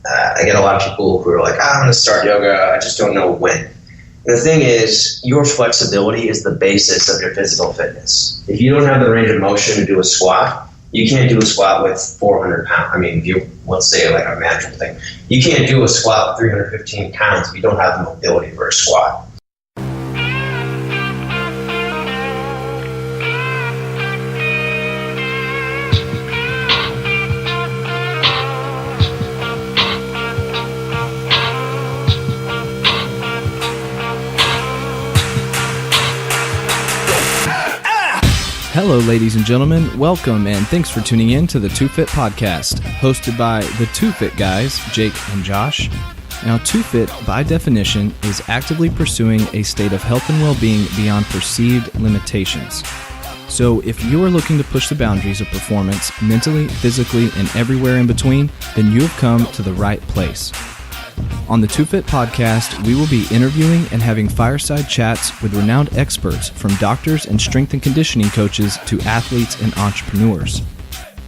I get a lot of people who are like, I'm going to start yoga. I just don't know when. And the thing is, your flexibility is the basis of your physical fitness. If you don't have the range of motion to do a squat, you can't do a squat with 400 pounds. I mean, if you, let's say like a manageable thing, you can't do a squat with 315 pounds if you don't have the mobility for a squat. Hello, ladies and gentlemen. Welcome and thanks for tuning in to the 2Fit podcast, hosted by the 2Fit guys, Jake and Josh. Now, 2Fit, by definition, is actively pursuing a state of health and well-being beyond perceived limitations. So, if you are looking to push the boundaries of performance mentally, physically, and everywhere in between, then you have come to the right place. On the 2Fit podcast, we will be interviewing and having fireside chats with renowned experts from doctors and strength and conditioning coaches to athletes and entrepreneurs.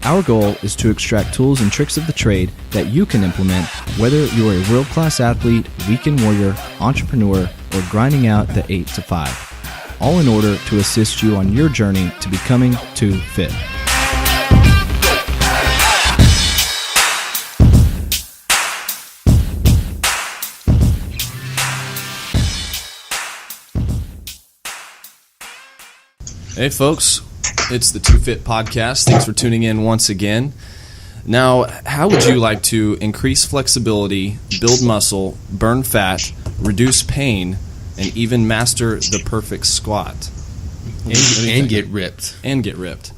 Our goal is to extract tools and tricks of the trade that you can implement, whether you're a world-class athlete, weekend warrior, entrepreneur, or grinding out the 8 to 5, all in order to assist you on your journey to becoming 2Fit. Hey folks, it's the 2Fit podcast. Thanks for tuning in once again. Now, how would you like to increase flexibility, build muscle, burn fat, reduce pain, and even master the perfect squat? And get ripped. And get ripped.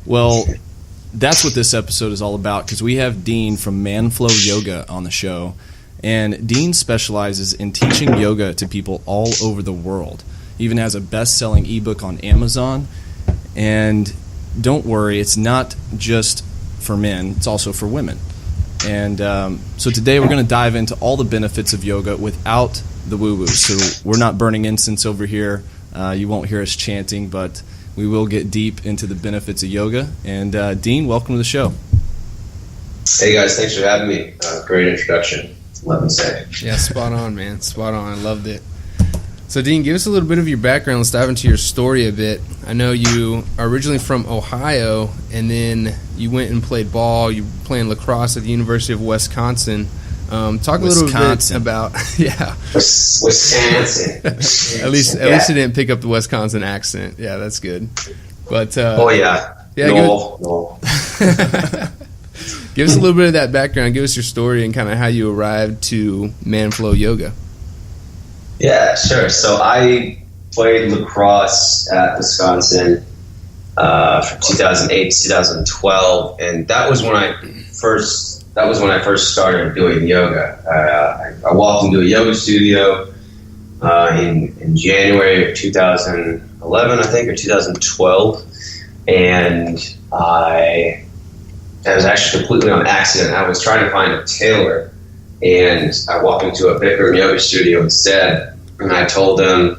Well, that's what this episode is all about, because we have Dean from Manflow Yoga on the show. And Dean specializes in teaching yoga to people all over the world. He even has a best-selling ebook on Amazon. And don't worry, it's not just for men, it's also for women. And so today we're going to dive into all the benefits of yoga without the woo-woo. So we're not burning incense over here. You won't hear us chanting, but we will get deep into the benefits of yoga. And Dean, welcome to the show. Hey guys, thanks for having me. Great introduction, let me say. Yeah, spot on, man. Spot on. I loved it. So, Dean, give us a little bit of your background. Let's dive into your story a bit. I know you are originally from Ohio, and then you went and played ball. You were playing lacrosse at the University of Wisconsin. Talk a little bit about Wisconsin. At least you didn't pick up the Wisconsin accent. Yeah, that's good. But no. Give us a little bit of that background. Give us your story and kind of how you arrived to Manflow Yoga. Yeah, sure. So I played lacrosse at Wisconsin from 2008 to 2012, and that was when I first started doing yoga. I walked into a yoga studio in January of 2011, I think, or 2012, and I was actually completely on accident. I was trying to find a tailor, and I walked into a Bikram yoga studio instead, and I told them,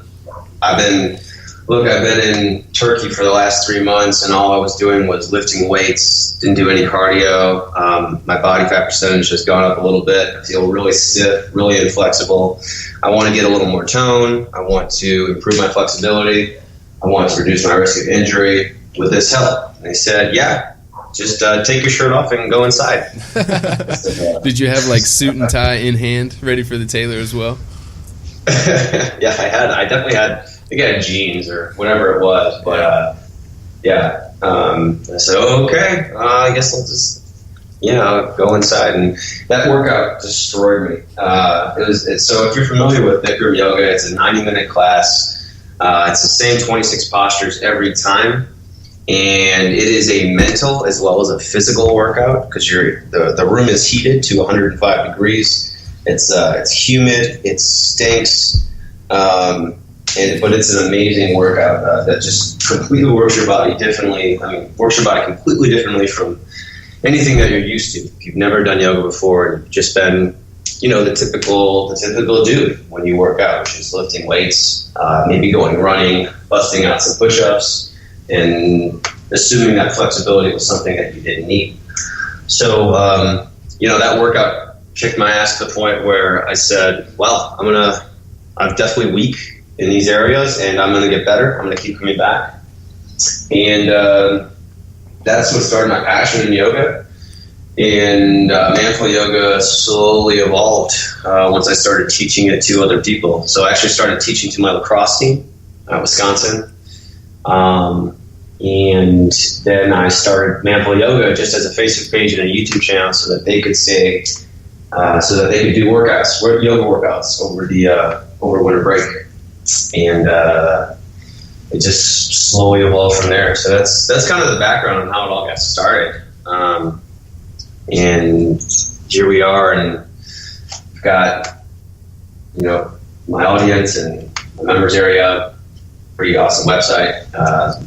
I've been in Turkey for the last 3 months, and all I was doing was lifting weights, didn't do any cardio. My body fat percentage has gone up a little bit. I feel really stiff, really inflexible. I want to get a little more tone. I want to improve my flexibility. I want to reduce my risk of injury. Would this help? And they said, yeah. Just take your shirt off and go inside. Did you have like suit and tie in hand, ready for the tailor as well? Yeah, I definitely had. I think I had jeans or whatever it was, but I said, okay, I guess I'll just go inside, and that workout destroyed me. So if you're familiar with Bikram yoga, it's a 90-minute class. It's the same 26 postures every time. And it is a mental as well as a physical workout, because the room is heated to 105 degrees. It's humid, it stinks, but it's an amazing workout that just completely works your body differently. Works your body completely differently from anything that you're used to. If you've never done yoga before, and you've just been, the typical dude when you work out, which is lifting weights, maybe going running, busting out some push-ups, and assuming that flexibility was something that you didn't need. So, that workout kicked my ass to the point where I said, well, I'm definitely weak in these areas, and I'm going to get better. I'm going to keep coming back. And that's what started my passion in yoga. And Manful Yoga slowly evolved once I started teaching it to other people. So I actually started teaching to my lacrosse team at Wisconsin. And then I started Manful Yoga just as a Facebook page and a YouTube channel so that they could stay, so that they could do yoga workouts over winter break. And it just slowly evolved from there. So that's kind of the background on how it all got started. And here we are, and I've got, my audience and my members area, pretty awesome website,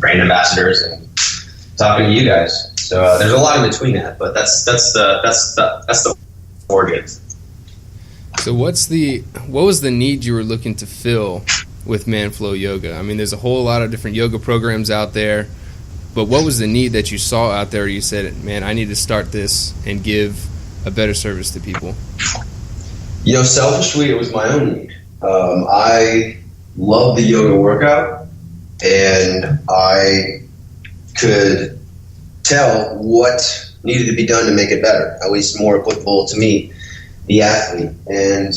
brand ambassadors, and talking to you guys. So there's a lot in between that, but that's the origin. So what was the need you were looking to fill with Manflow Yoga? I mean, there's a whole lot of different yoga programs out there, but what was the need that you saw out there? You said, man, I need to start this and give a better service to people. Selfishly, it was my own need. I love the yoga workout, and I could tell what needed to be done to make it better, at least more applicable to me, the athlete. And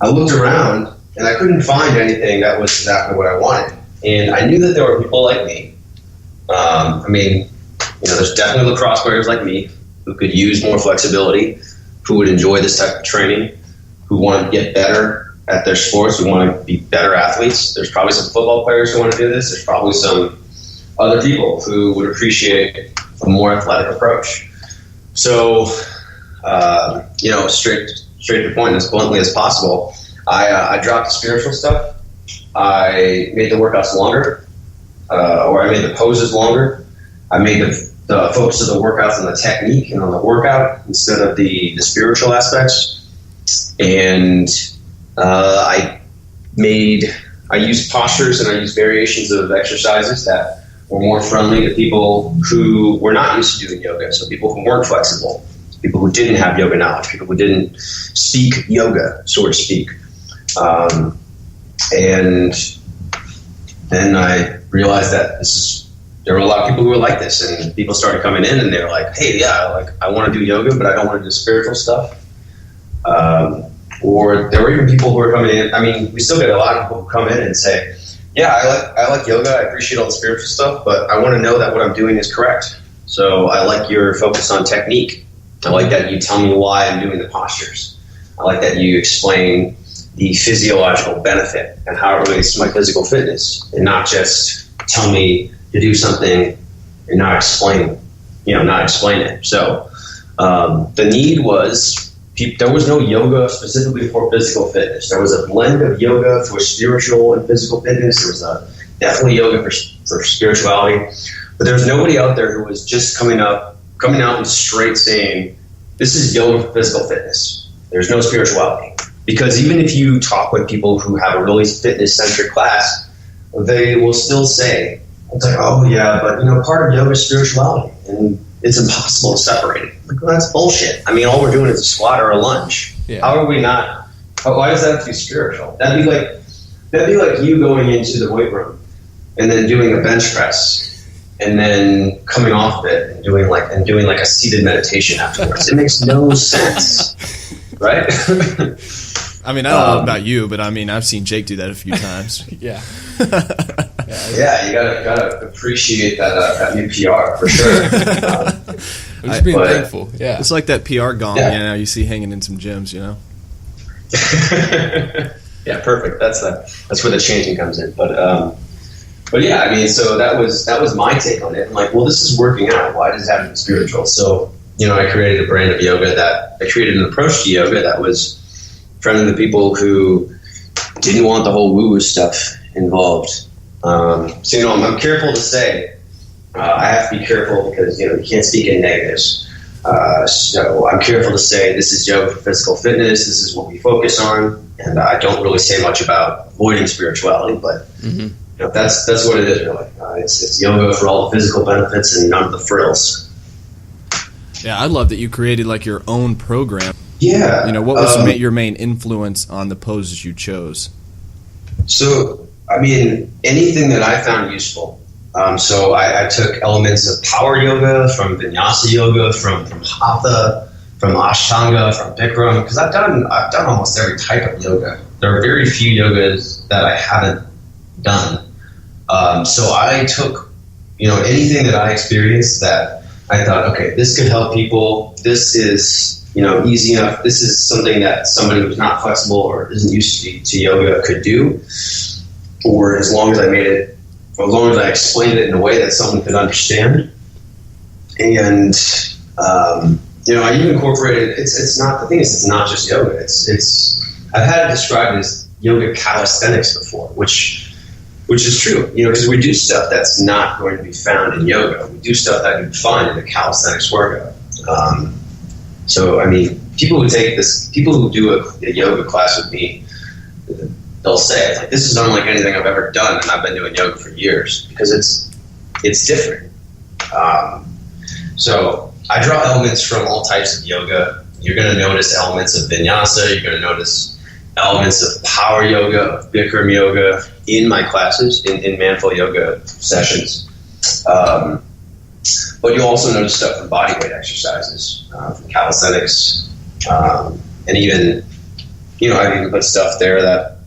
I looked around, and I couldn't find anything that was exactly what I wanted. And I knew that there were people like me. There's definitely lacrosse players like me who could use more flexibility, who would enjoy this type of training, who want to get better at their sports, who want to be better athletes. There's probably some football players who want to do this. There's probably some other people who would appreciate a more athletic approach. So, straight to the point, as bluntly as possible, I dropped the spiritual stuff. I made the workouts longer, or I made the poses longer. I made the focus of the workouts on the technique and on the workout instead of the spiritual aspects. And I used postures and I used variations of exercises that were more friendly to people who were not used to doing yoga. So people who weren't flexible, people who didn't have yoga knowledge, people who didn't speak yoga, so to speak. And then I realized that there were a lot of people who were like this, and people started coming in and they were like, hey, yeah, I want to do yoga, but I don't want to do spiritual stuff. Or there were even people who were coming in. I mean, we still get a lot of people who come in and say, yeah, I like yoga. I appreciate all the spiritual stuff, but I want to know that what I'm doing is correct. So I like your focus on technique. I like that you tell me why I'm doing the postures. I like that you explain the physiological benefit and how it relates to my physical fitness, and not just tell me to do something and not explain it. So the need was, there was no yoga specifically for physical fitness. There was a blend of yoga for spiritual and physical fitness. There was definitely yoga for spirituality, but there was nobody out there who was just coming out and straight saying, this is yoga for physical fitness. There's no spirituality. Because even if you talk with people who have a really fitness-centric class, they will still say, it's like, oh yeah, but part of yoga is spirituality, and it's impossible to separate it. Like, well, that's bullshit. I mean, all we're doing is a squat or a lunge. Yeah. How are we not? Why does that have to be spiritual? That'd be like you going into the weight room and then doing a bench press and then coming off of it and doing like a seated meditation afterwards. It makes no sense, right? I mean, I don't know about you, but I mean, I've seen Jake do that a few times. Yeah. Yeah, you gotta appreciate that new PR for sure. I'm just being thankful. Yeah, it's like that PR gong, you see hanging in some gyms, Yeah, perfect. That's where the changing comes in. But yeah, I mean, so that was my take on it. I'm like, well, this is working out. Why does it have to be spiritual? So I created a brand of yoga I created an approach to yoga that was friendly to people who didn't want the whole woo-woo stuff involved. So, I'm careful to say, I have to be careful because, you can't speak in negatives. So I'm careful to say this is yoga for physical fitness. This is what we focus on. And I don't really say much about avoiding spirituality, but that's what it is really. It's yoga for all the physical benefits and none of the frills. Yeah, I love that you created like your own program. Yeah. You know, what was your main influence on the poses you chose? So, I mean, anything that I found useful. So I took elements of power yoga, from vinyasa yoga, from hatha, from ashtanga, from bikram, because I've done almost every type of yoga. There are very few yogas that I haven't done. So I took, anything that I experienced that I thought, okay, this could help people. This is, easy enough. This is something that somebody who's not flexible or isn't used to yoga could do. Or as long as I explained it in a way that someone could understand. And, I even incorporated, it's not just yoga. I've had it described as yoga calisthenics before, which is true, because we do stuff that's not going to be found in yoga. We do stuff that you'd find in a calisthenics workout. So, I mean, people who do a yoga class with me, they'll say, like, this is unlike anything I've ever done, and I've been doing yoga for years, because it's different. So I draw elements from all types of yoga. You're going to notice elements of vinyasa. You're going to notice elements of power yoga, of Bikram yoga in my classes, in Manful yoga sessions. But you'll also notice stuff from bodyweight exercises, from calisthenics, and even, I've even put stuff there that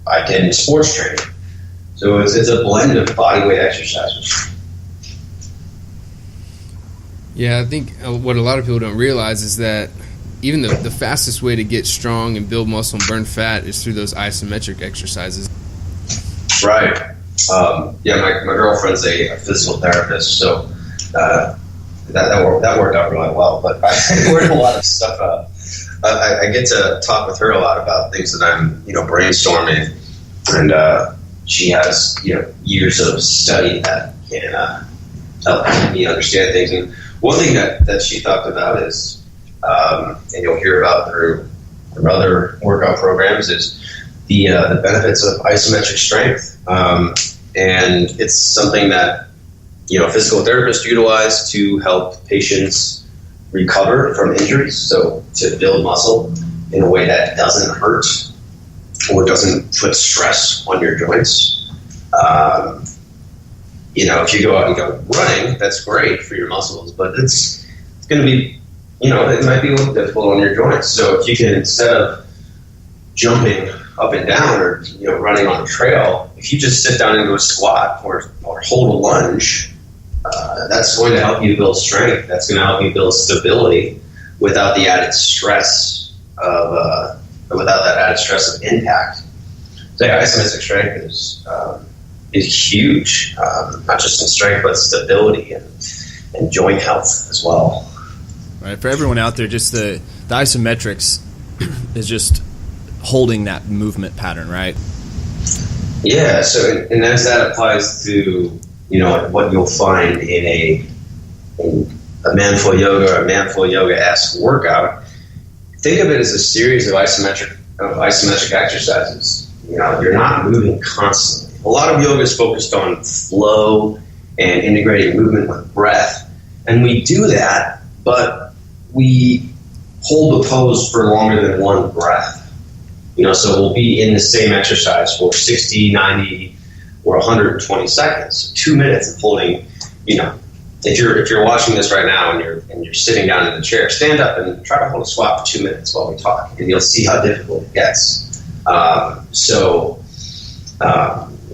I did in sports training. So it's a blend of bodyweight exercises. Yeah, I think what a lot of people don't realize is that even the fastest way to get strong and build muscle and burn fat is through those isometric exercises. Right. My girlfriend's a physical therapist, so that worked out really well. But I learned a lot of stuff. I get to talk with her a lot about things that I'm, brainstorming, and she has, years of study that can help me understand things. And one thing that she talked about is, and you'll hear about through other workout programs, is the benefits of isometric strength, and it's something that physical therapists utilize to help patients recover from injuries. So to build muscle in a way that doesn't hurt or doesn't put stress on your joints. If you go out and go running, that's great for your muscles, but it's going to be, it might be a little difficult on your joints. So if you can, instead of jumping up and down or running on a trail, if you just sit down into a squat or hold a lunge, that's going to help you build strength. That's going to help you build stability without the added stress of impact. So yeah, isometric strength is huge, not just in strength but stability and joint health as well. Right, for everyone out there, just the isometrics is just holding that movement pattern, right? Yeah. So, and as that applies to what you'll find in a Manful yoga or a Manful yoga-esque workout, think of it as a series of isometric exercises. You're not moving constantly. A lot of yoga is focused on flow and integrating movement with breath, and we do that, but we hold the pose for longer than one breath. So we'll be in the same exercise for 60, 90, or 120 seconds, 2 minutes of holding. If you're watching this right now and you're sitting down in the chair, stand up and try to hold a squat for 2 minutes while we talk, and you'll see how difficult it gets.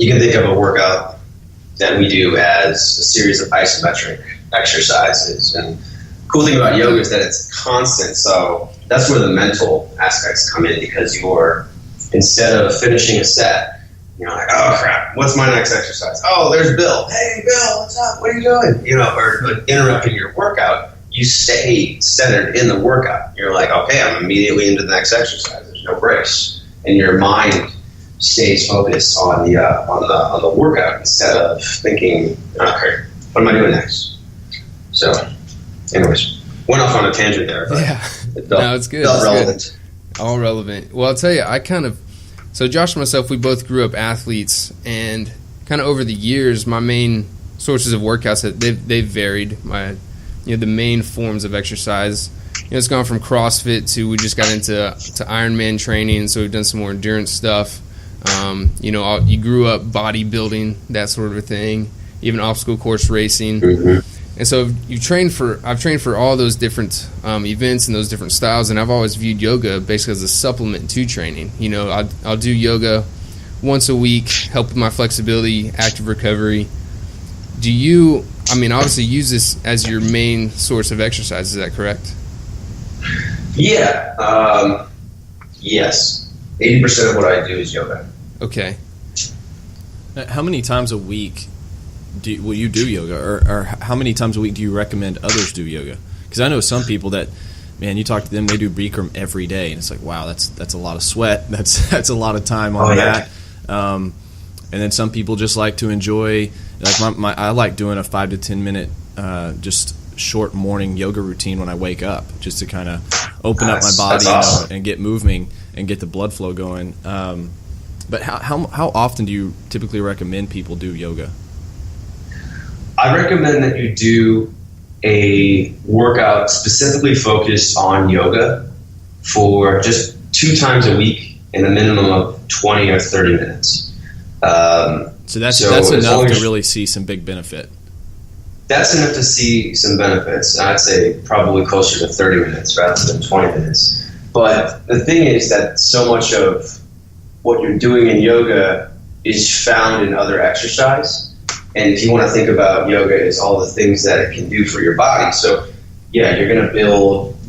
You can think of a workout that we do as a series of isometric exercises. And the cool thing about yoga is that it's constant. So that's where the mental aspects come in, because instead of finishing a set, you're like, oh crap, what's my next exercise? Oh, there's Bill. Hey Bill, what's up? What are you doing? Or interrupting your workout, you stay centered in the workout. You're like, okay, I'm immediately into the next exercise. There's no breaks. And your mind stays focused on the workout instead of thinking, okay, what am I doing next? So, anyways, went off on a tangent there. But yeah, it's good. Felt relevant. Good. All relevant. Well, I'll tell you, so Josh and myself, we both grew up athletes, and kind of over the years, my main sources of workouts, they've varied. The main forms of exercise it's gone from CrossFit to we just got into Ironman training, so we've done some more endurance stuff. You grew up bodybuilding, that sort of a thing, even obstacle course racing. And so I've trained for all those different events and those different styles, and I've always viewed yoga basically as a supplement to training. I'll do yoga once a week, help with my flexibility, active recovery. Do you, obviously use this as your main source of exercise, is that correct? Yeah. Yes. 80% of what I do is yoga. Okay. How many times a week will you do yoga, or how many times a week do you recommend others do yoga? Because I know some people that, man, you talk to them, they do Bikram every day, and it's like, wow, that's a lot of sweat. That's a lot of time on that. And then some people just like to enjoy, like I like doing a 5 to 10 minute just short morning yoga routine when I wake up, just to kind of open up my body awesome. And get moving and get the blood flow going. But how often do you typically recommend people do yoga? I recommend that you do a workout specifically focused on yoga for just 2 times a week in a minimum of 20 or 30 minutes. So that's enough to really see some big benefit. That's enough to see some benefits. I'd say probably closer to 30 minutes rather than 20 minutes. But the thing is that so much of what you're doing in yoga is found in other exercise. And if you want to think about yoga as all the things that it can do for your body. So yeah, we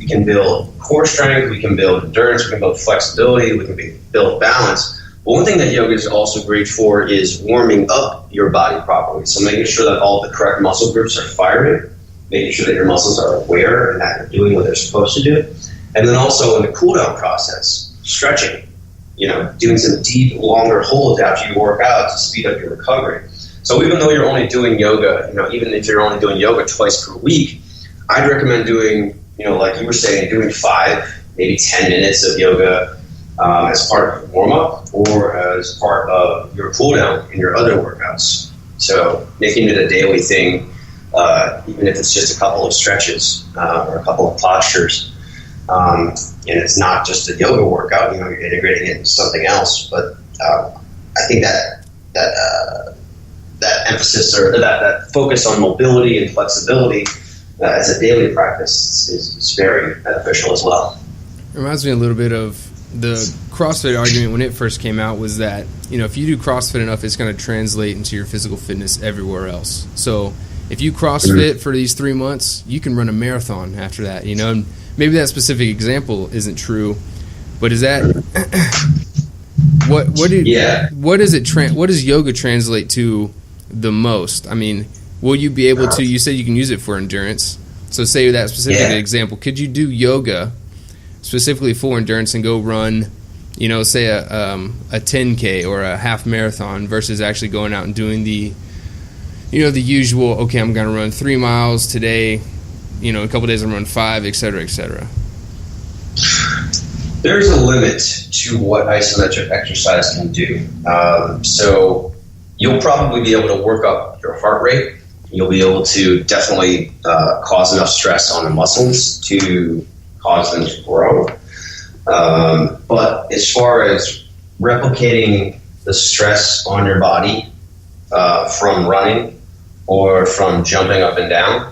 can build core strength, we can build endurance, we can build flexibility, we can build balance. But one thing that yoga is also great for is warming up your body properly. So making sure that all the correct muscle groups are firing, making sure that your muscles are aware and that they're doing what they're supposed to do. And then also in the cool down process, stretching, doing some deep, longer holds after you work out to speed up your recovery. So even though you're only doing yoga, even if you're only doing yoga twice per week, I'd recommend doing, like you were saying, doing 5, maybe 10 minutes of yoga as part of your warm-up or as part of your cool-down in your other workouts. So making it a daily thing, even if it's just a couple of stretches or a couple of postures. And it's not just a yoga workout, you're integrating it into something else. But I think that emphasis or that focus on mobility and flexibility as a daily practice is very beneficial as well. It reminds me a little bit of the CrossFit argument when it first came out, was that, if you do CrossFit enough, it's going to translate into your physical fitness everywhere else. So if you CrossFit for these 3 months, you can run a marathon after that, and maybe that specific example isn't true, but is that what does yoga translate to the most? Will you be able to, you said you can use it for endurance, so say that specific example, could you do yoga specifically for endurance and go run, say a 10K or a half marathon versus actually going out and doing the usual, okay, I'm going to run 3 miles today, a couple days I'm going to run 5, et cetera, et cetera? There's a limit to what isometric exercise can do. So you'll probably be able to work up your heart rate. You'll be able to definitely cause enough stress on the muscles to cause them to grow. But as far as replicating the stress on your body from running or from jumping up and down,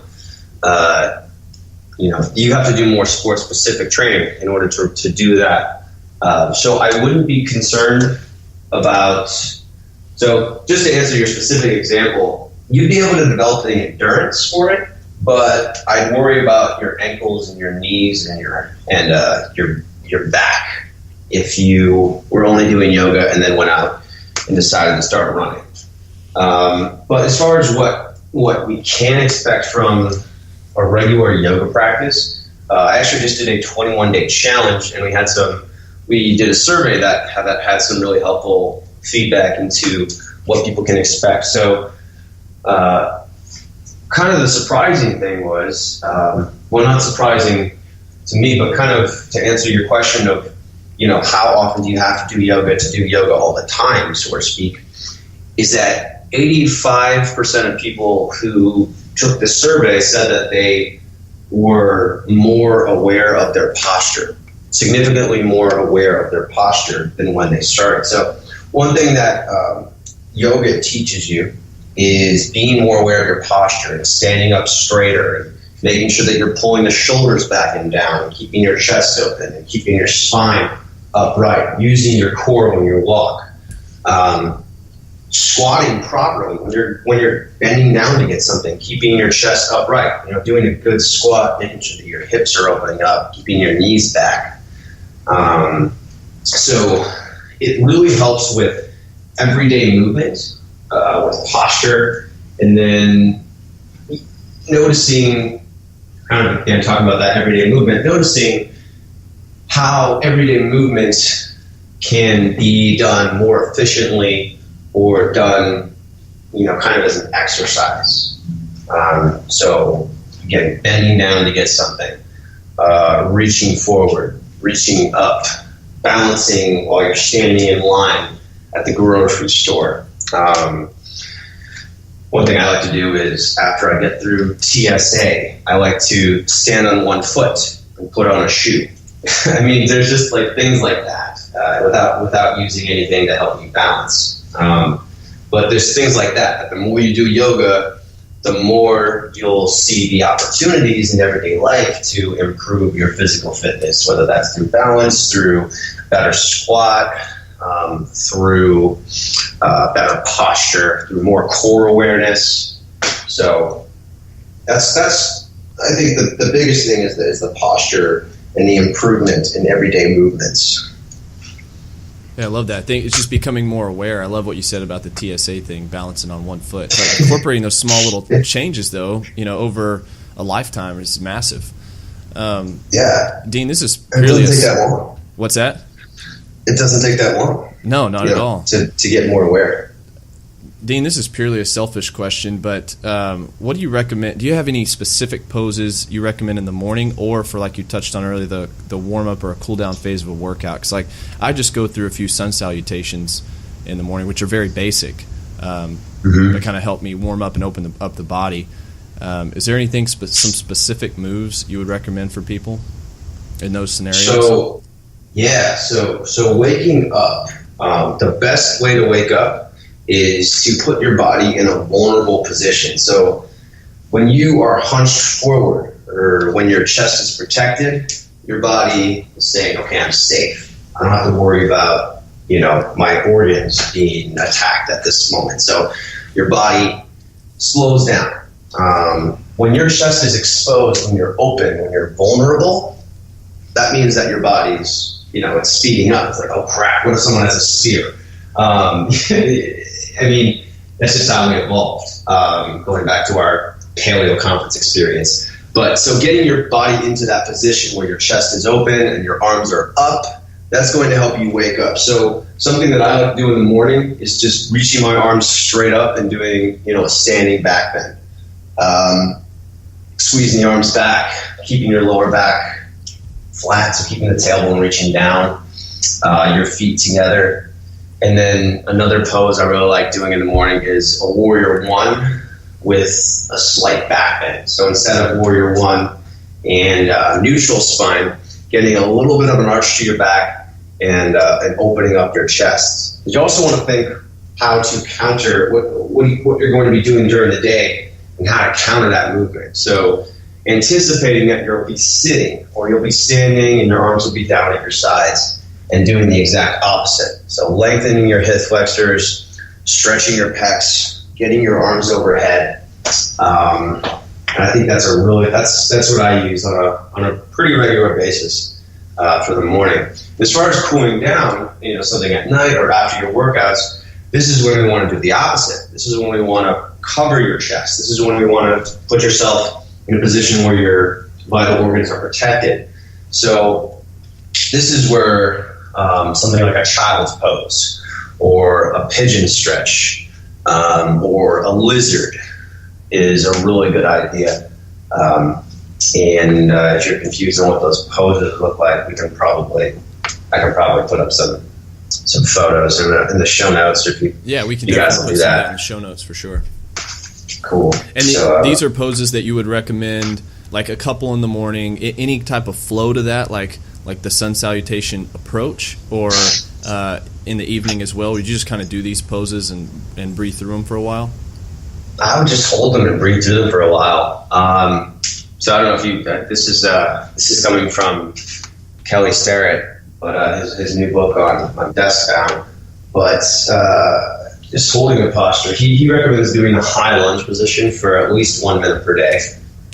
you have to do more sport-specific training in order to do that. So I wouldn't be concerned about... So just to answer your specific example, you'd be able to develop the endurance for it, but I'd worry about your ankles and your knees and your back if you were only doing yoga and then went out and decided to start running. But as far as what we can expect from a regular yoga practice, I actually just did a 21-day challenge, and we did a survey that had some really helpful feedback into what people can expect. So kind of the surprising thing was, not surprising to me, but kind of to answer your question of, how often do you have to do yoga all the time, so to speak, is that 85% of people who took the survey said that they were more aware of their posture, significantly more aware of their posture than when they started. So one thing that yoga teaches you is being more aware of your posture and standing up straighter and making sure that you're pulling the shoulders back and down, and keeping your chest open and keeping your spine upright, using your core when you walk. Squatting properly when you're bending down to get something, keeping your chest upright, doing a good squat, making sure that your hips are opening up, keeping your knees back. So it really helps with everyday movement, with posture, and then noticing, kind of again talking about that everyday movement, noticing how everyday movement can be done more efficiently or done, kind of as an exercise. So again, bending down to get something, reaching forward, reaching up, balancing while you're standing in line at the grocery store. One thing I like to do is after I get through TSA, I like to stand on one foot and put on a shoe. I mean, there's just like things like that without using anything to help you balance. But there's things like that. The more you do yoga, the more you'll see the opportunities in everyday life to improve your physical fitness, whether that's through balance, through better squat, through better posture, through more core awareness. So that's I think the biggest thing is the posture and the improvement in everyday movements. Yeah, I love that. I think it's just becoming more aware. I love what you said about the TSA thing, balancing on one foot. But incorporating those small little changes, though, over a lifetime is massive. Yeah. Dean, this is purely... It doesn't take that long. What's that? It doesn't take that long. No, not at all. To get more aware. Dean, this is purely a selfish question, but what do you recommend? Do you have any specific poses you recommend in the morning, or for, like you touched on earlier, the warm-up or a cool-down phase of a workout? Because I just go through a few sun salutations in the morning, which are very basic, but kind of help me warm up and open up the body. Is there anything, some specific moves you would recommend for people in those scenarios? So waking up, the best way to wake up is to put your body in a vulnerable position. So when you are hunched forward or when your chest is protected, your body is saying, okay, I'm safe. I don't have to worry about, my organs being attacked at this moment. So your body slows down. When your chest is exposed, when you're open, when you're vulnerable, that means that your body's, it's speeding up. It's like, oh crap, what if someone has a spear? I mean, that's just how we evolved, going back to our paleo conference experience. But so getting your body into that position where your chest is open and your arms are up, that's going to help you wake up. So something that I like to do in the morning is just reaching my arms straight up and doing, a standing back bend. Squeezing the arms back, keeping your lower back flat, so keeping the tailbone reaching down, your feet together. And then another pose I really like doing in the morning is a warrior one with a slight back bend. So instead of warrior one and neutral spine, getting a little bit of an arch to your back and opening up your chest. You also want to think how to counter what you're going to be doing during the day and how to counter that movement. So anticipating that you'll be sitting or you'll be standing and your arms will be down at your sides, and doing the exact opposite. So lengthening your hip flexors, stretching your pecs, getting your arms overhead. And I think that's what I use on a pretty regular basis for the morning. As far as cooling down, something at night or after your workouts, this is when we want to do the opposite. This is when we want to cover your chest. This is when we want to put yourself in a position where your vital organs are protected. So this is where something like a child's pose or a pigeon stretch or a lizard is a really good idea. And if you're confused on what those poses look like, I can probably put up some photos in the show notes. If you, we can you guys will do that in the show notes for sure. Cool. And these are poses that you would recommend like a couple in the morning, any type of flow to that, like the sun salutation approach, or in the evening as well? Would you just kind of do these poses and breathe through them for a while? I would just hold them and breathe through them for a while. So I don't know if you. This is coming from Kelly Starrett, but his new book on desk bound. But just holding the posture. He recommends doing the high lunge position for at least 1 minute per day.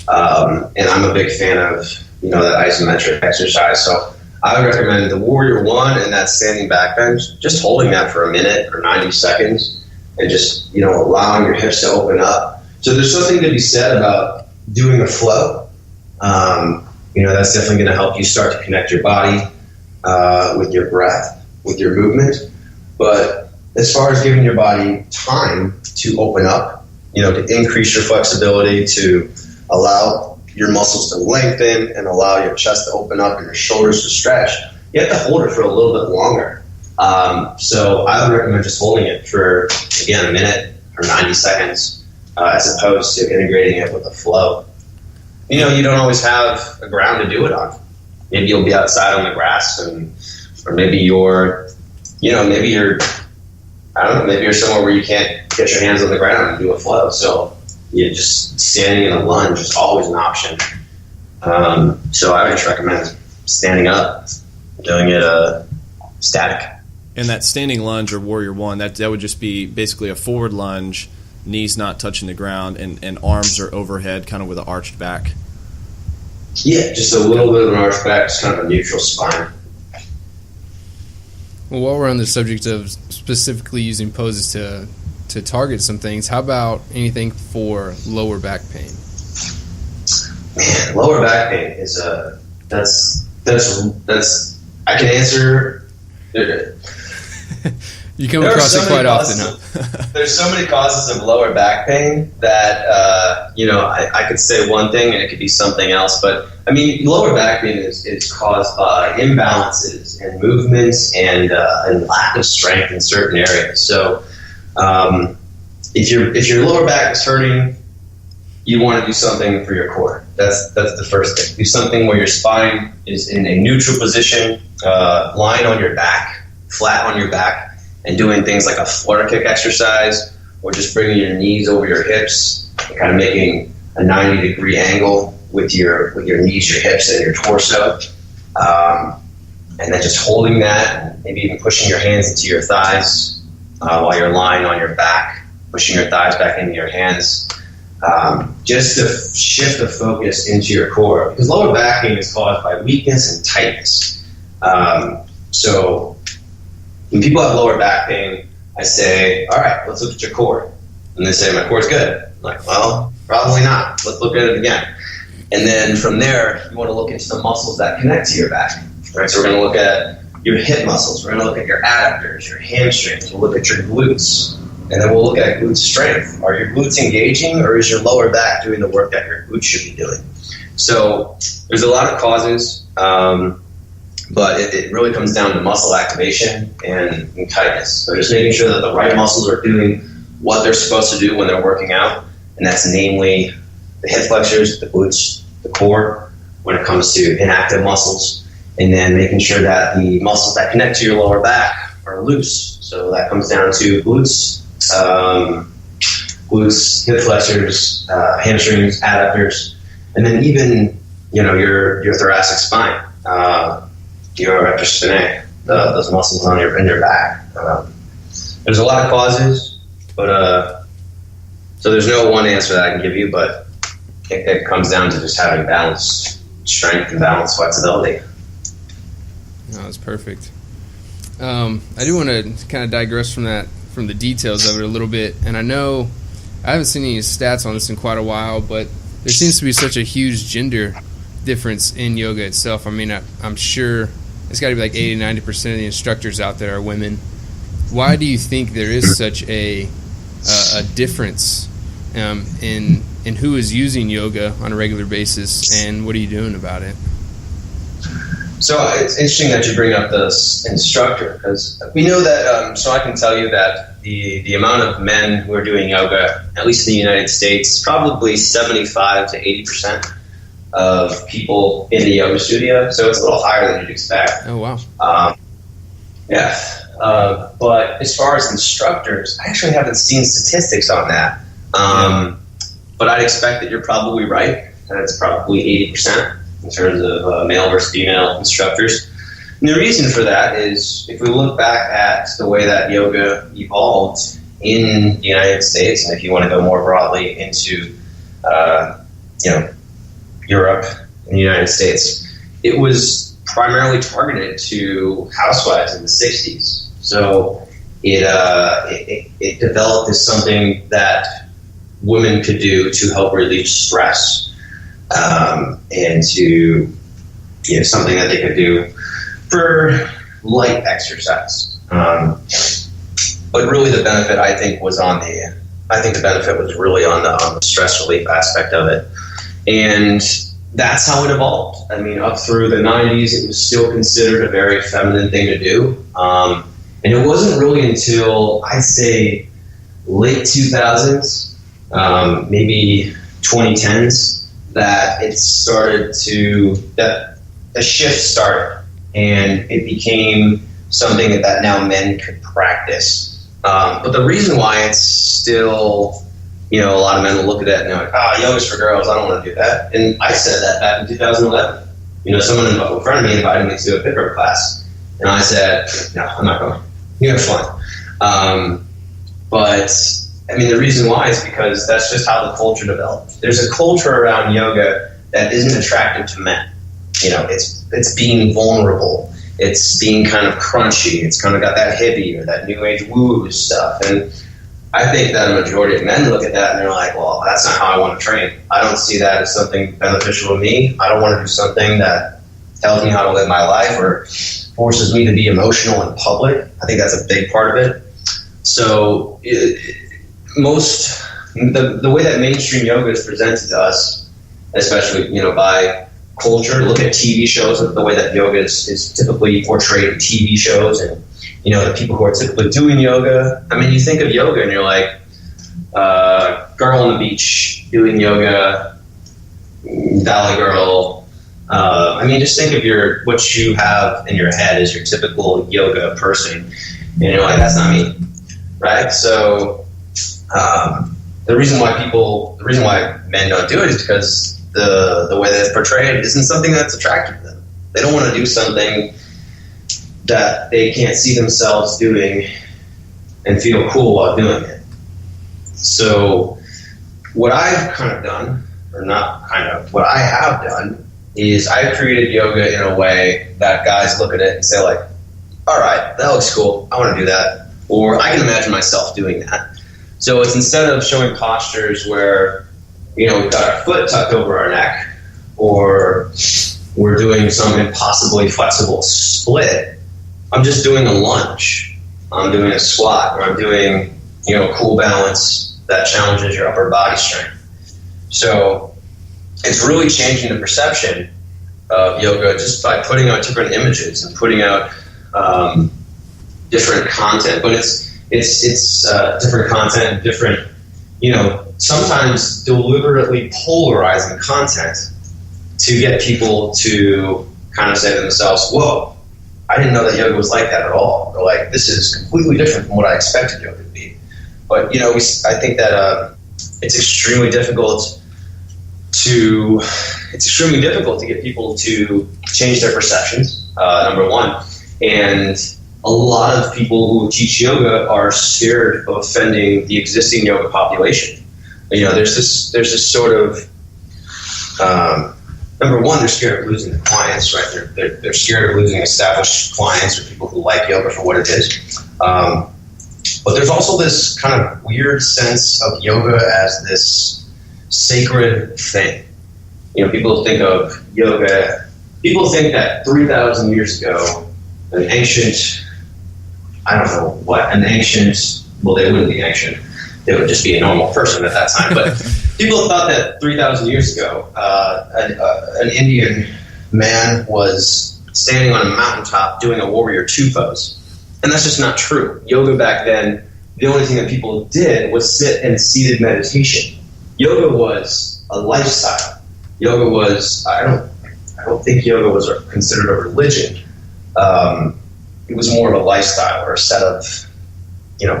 And I'm a big fan of that isometric exercise. So I would recommend the Warrior One and that standing back bench. Just holding that for a minute or 90 seconds, and just allowing your hips to open up. So there's something to be said about doing a flow. That's definitely going to help you start to connect your body with your breath, with your movement. But as far as giving your body time to open up, to increase your flexibility, to allow your muscles to lengthen and allow your chest to open up and your shoulders to stretch, you have to hold it for a little bit longer. So I would recommend just holding it for, again, a minute or 90 seconds, as opposed to integrating it with a flow. You don't always have a ground to do it on. Maybe you'll be outside on the grass, or maybe you're somewhere where you can't get your hands on the ground and do a flow. So just standing in a lunge is always an option. So I would just recommend standing up, doing it static. And that standing lunge or Warrior One, that would just be basically a forward lunge, knees not touching the ground, and arms are overhead, kind of with an arched back. Yeah, just a little bit of an arched back, just kind of a neutral spine. Well, while we're on the subject of specifically using poses to target some things, how about anything for lower back pain? Man, lower back pain is that's I can answer. You come across it quite often, huh? There's so many causes of lower back pain that I could say one thing and it could be something else. But I mean, lower back pain is caused by imbalances in movements and lack of strength in certain areas. So if your lower back is hurting, you want to do something for your core. That's the first thing. Do something where your spine is in a neutral position, lying on your back, flat on your back, and doing things like a flutter kick exercise, or just bringing your knees over your hips and kind of making a 90-degree angle with your knees, your hips, and your torso. And then just holding that, maybe even pushing your hands into your thighs while you're lying on your back, pushing your thighs back into your hands, just to shift the focus into your core. Because lower back pain is caused by weakness and tightness. So when people have lower back pain, I say, all right, let's look at your core. And they say, my core's good. I'm like, well, probably not. Let's look at it again. And then from there, you want to look into the muscles that connect to your back. Right? So we're going to look at your hip muscles. We're going to look at your adductors, your hamstrings. We'll look at your glutes. And then we'll look at glute strength. Are your glutes engaging, or is your lower back doing the work that your glutes should be doing? So there's a lot of causes. But it really comes down to muscle activation and tightness. So just making sure that the right muscles are doing what they're supposed to do when they're working out, and that's namely the hip flexors, the glutes, the core, when it comes to inactive muscles, and then making sure that the muscles that connect to your lower back are loose. So that comes down to glutes, hip flexors, hamstrings, adductors, and then even your thoracic spine. Your rectus spinae, those muscles in your back. There's a lot of causes, but so there's no one answer that I can give you, but it comes down to just having balanced strength and balanced flexibility. No, that's perfect. I do want to kind of digress from the details of it a little bit, and I know I haven't seen any stats on this in quite a while, but there seems to be such a huge gender difference in yoga itself. I mean, I'm sure it's got to be like 80-90% of the instructors out there are women. Why do you think there is such a difference in who is using yoga on a regular basis, and what are you doing about it? So it's interesting that you bring up the instructor, because we know that, so I can tell you that the amount of men who are doing yoga, at least in the United States, probably 75 to 80%. of people in the yoga studio, so it's a little higher than you'd expect. Oh, wow. But as far as instructors, I actually haven't seen statistics on that. But I'd expect that you're probably right. And it's probably 80% in terms of male versus female instructors. And the reason for that is if we look back at the way that yoga evolved in the United States, and if you want to go more broadly into Europe and the United States, it was primarily targeted to housewives in the 60s. So it developed as something that women could do to help relieve stress, and to something that they could do for light exercise. But really, the benefit I think was really on the stress relief aspect of it, and that's how it evolved. I mean, up through the 90s, it was still considered a very feminine thing to do, and it wasn't really until I'd say late 2000s, maybe 2010s, that it started that a shift started, and it became something that now men could practice. But the reason why it's still, a lot of men will look at it and they're like, yoga's for girls, I don't want to do that. And I said that back in 2011. Someone in front of me invited me to a pickup class, and I said, no, I'm not going. It's fun. But I mean, the reason why is because that's just how the culture developed. There's a culture around yoga that isn't attractive to men. It's being vulnerable. It's being kind of crunchy. It's kind of got that hippie or that new age woo stuff. And I think that a majority of men look at that and they're like, well, that's not how I want to train. I don't see that as something beneficial to me. I don't want to do something that tells me how to live my life or forces me to be emotional in public. I think that's a big part of it. So the way that mainstream yoga is presented to us, especially by culture, look at TV shows, the way that yoga is typically portrayed in TV shows, and the people who are typically doing yoga. I mean, you think of yoga and you're like, girl on the beach doing yoga, valley girl. I mean, just think of what you have in your head as your typical yoga person, and you're like, that's not me, right? So the reason why men don't do it is because the way that it's portrayed isn't something that's attractive to them. They don't want to do something that they can't see themselves doing and feel cool while doing it. So what I've kind of done, or not kind of, what I have done is I've created yoga in a way that guys look at it and say like, all right, that looks cool, I want to do that. Or I can imagine myself doing that. So it's instead of showing postures where, we've got our foot tucked over our neck, or we're doing some impossibly flexible split, I'm just doing a lunge. I'm doing a squat, or I'm doing, a cool balance that challenges your upper body strength. So it's really changing the perception of yoga just by putting out different images and putting out different content. But it's different content, different, sometimes deliberately polarizing content to get people to kind of say to themselves, whoa, I didn't know that yoga was like that at all. Or like, this is completely different from what I expected yoga to be. But, I think that it's extremely difficult to get people to change their perceptions, number one. And a lot of people who teach yoga are scared of offending the existing yoga population. There's this sort of number one, they're scared of losing the clients, right? They're scared of losing established clients or people who like yoga for what it is. But there's also this kind of weird sense of yoga as this sacred thing. People think of yoga. People think that 3,000 years ago, an ancient. Well, they wouldn't be ancient. They would just be a normal person at that time. But people thought that 3,000 years ago, an Indian man was standing on a mountaintop doing a warrior two pose. And that's just not true. Yoga back then, the only thing that people did was sit in seated meditation. Yoga was a lifestyle. yoga was, I don't think yoga was considered a religion. It was more of a lifestyle or a set of,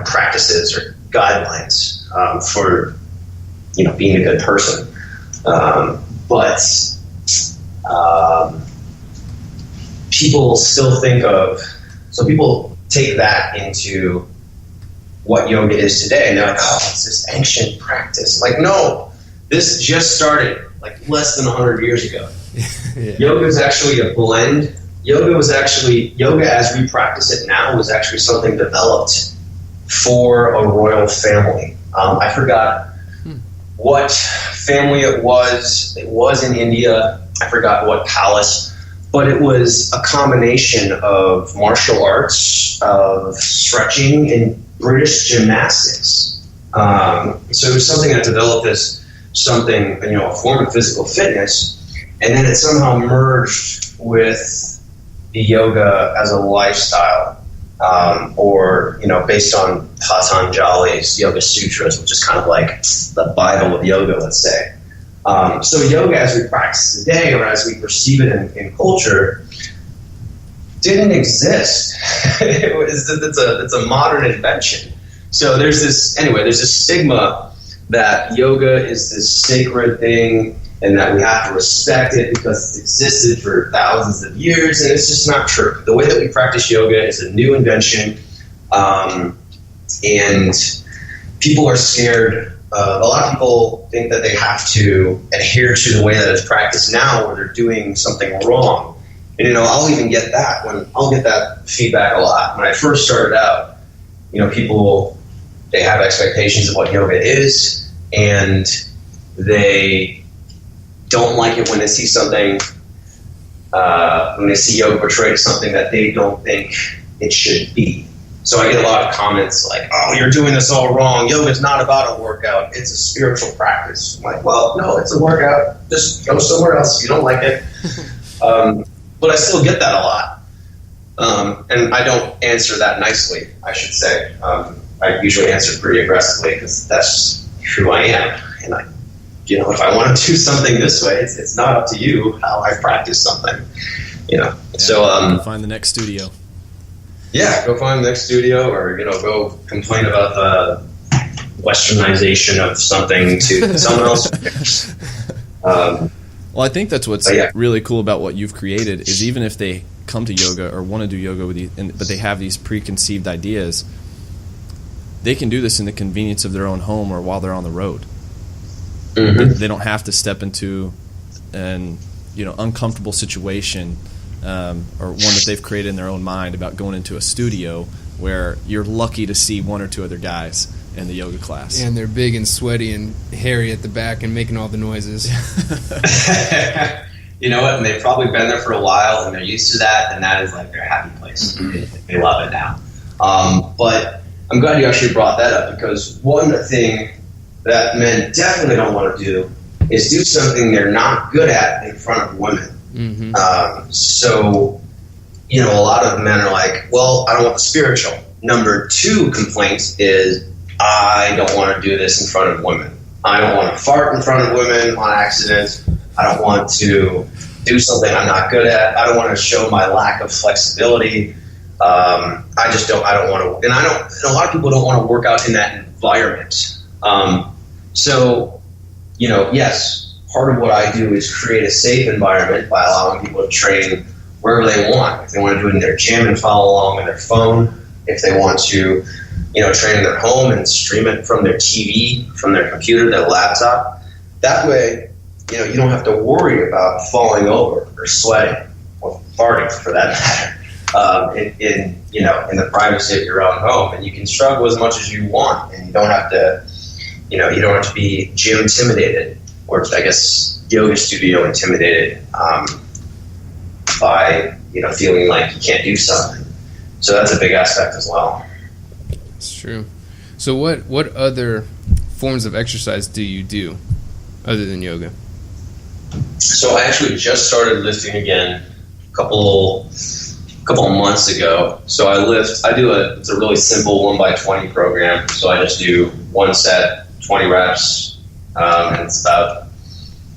practices or guidelines for, being a good person. But people still people take that into what yoga is today, and they're like, oh, it's this ancient practice. Like, no, this just started like less than 100 years ago. Yeah. Yoga is actually a blend. Yoga as we practice it now was actually something developed for a royal family. I forgot what family it was. It was in India. I forgot what palace. But it was a combination of martial arts, of stretching, and British gymnastics. So it was something that developed as something, a form of physical fitness, and then it somehow merged with the yoga as a lifestyle, or based on Patanjali's Yoga Sutras, which is kind of like the Bible of yoga, let's say. So yoga as we practice today, or as we perceive it in culture, didn't exist. It's a modern invention. So there's this stigma that yoga is this sacred thing and that we have to respect it because it's existed for thousands of years, and it's just not true. The way that we practice yoga is a new invention, and people are scared. A lot of people think that they have to adhere to the way that it's practiced now, or they're doing something wrong. And I'll even get that I'll get that feedback a lot. When I first started out, people, they have expectations of what yoga is, and they don't like it when they see something, when they see yoga portrayed as something that they don't think it should be. So I get a lot of comments like, oh, you're doing this all wrong. Yoga is not about a workout. It's a spiritual practice. I'm like, well, no, it's a workout. Just go somewhere else if you don't like it. But I still get that a lot. And I don't answer that nicely, I should say. I usually answer pretty aggressively because that's who I am. And if I want to do something this way, it's not up to you how I practice something. Yeah, so find the next studio. Yeah, go find the next studio, or go complain about the westernization of something to someone else. Well, I think that's what's really cool about what you've created is even if they come to yoga or want to do yoga with you, but they have these preconceived ideas, they can do this in the convenience of their own home or while they're on the road. Mm-hmm. They don't have to step into an uncomfortable situation. Or one that they've created in their own mind about going into a studio where you're lucky to see one or two other guys in the yoga class. And they're big and sweaty and hairy at the back and making all the noises. You know what? And they've probably been there for a while and they're used to that, and that is like their happy place. Mm-hmm. They love it now. But I'm glad you actually brought that up, because one thing that men definitely don't want to do is do something they're not good at in front of women. Mm-hmm. So, a lot of men are like, well, I don't want the spiritual. Number 2 complaint is, I don't want to do this in front of women. I don't want to fart in front of women on accident. I don't want to do something I'm not good at. I don't want to show my lack of flexibility. I don't want to, and a lot of people don't want to work out in that environment. So, yes, part of what I do is create a safe environment by allowing people to train wherever they want. If they want to do it in their gym and follow along on their phone, if they want to, train in their home and stream it from their TV, from their computer, their laptop. That way, you don't have to worry about falling over or sweating or farting, for that matter, in the privacy of your own home. And you can struggle as much as you want, and you don't have to, you don't have to be gym intimidated, or I guess yoga studio intimidated by feeling like you can't do something. So that's a big aspect as well. It's true. So what other forms of exercise do you do other than yoga? So I actually just started lifting again a couple months ago. So it's a really simple 1x20 program. So I just do one set, 20 reps, and it's about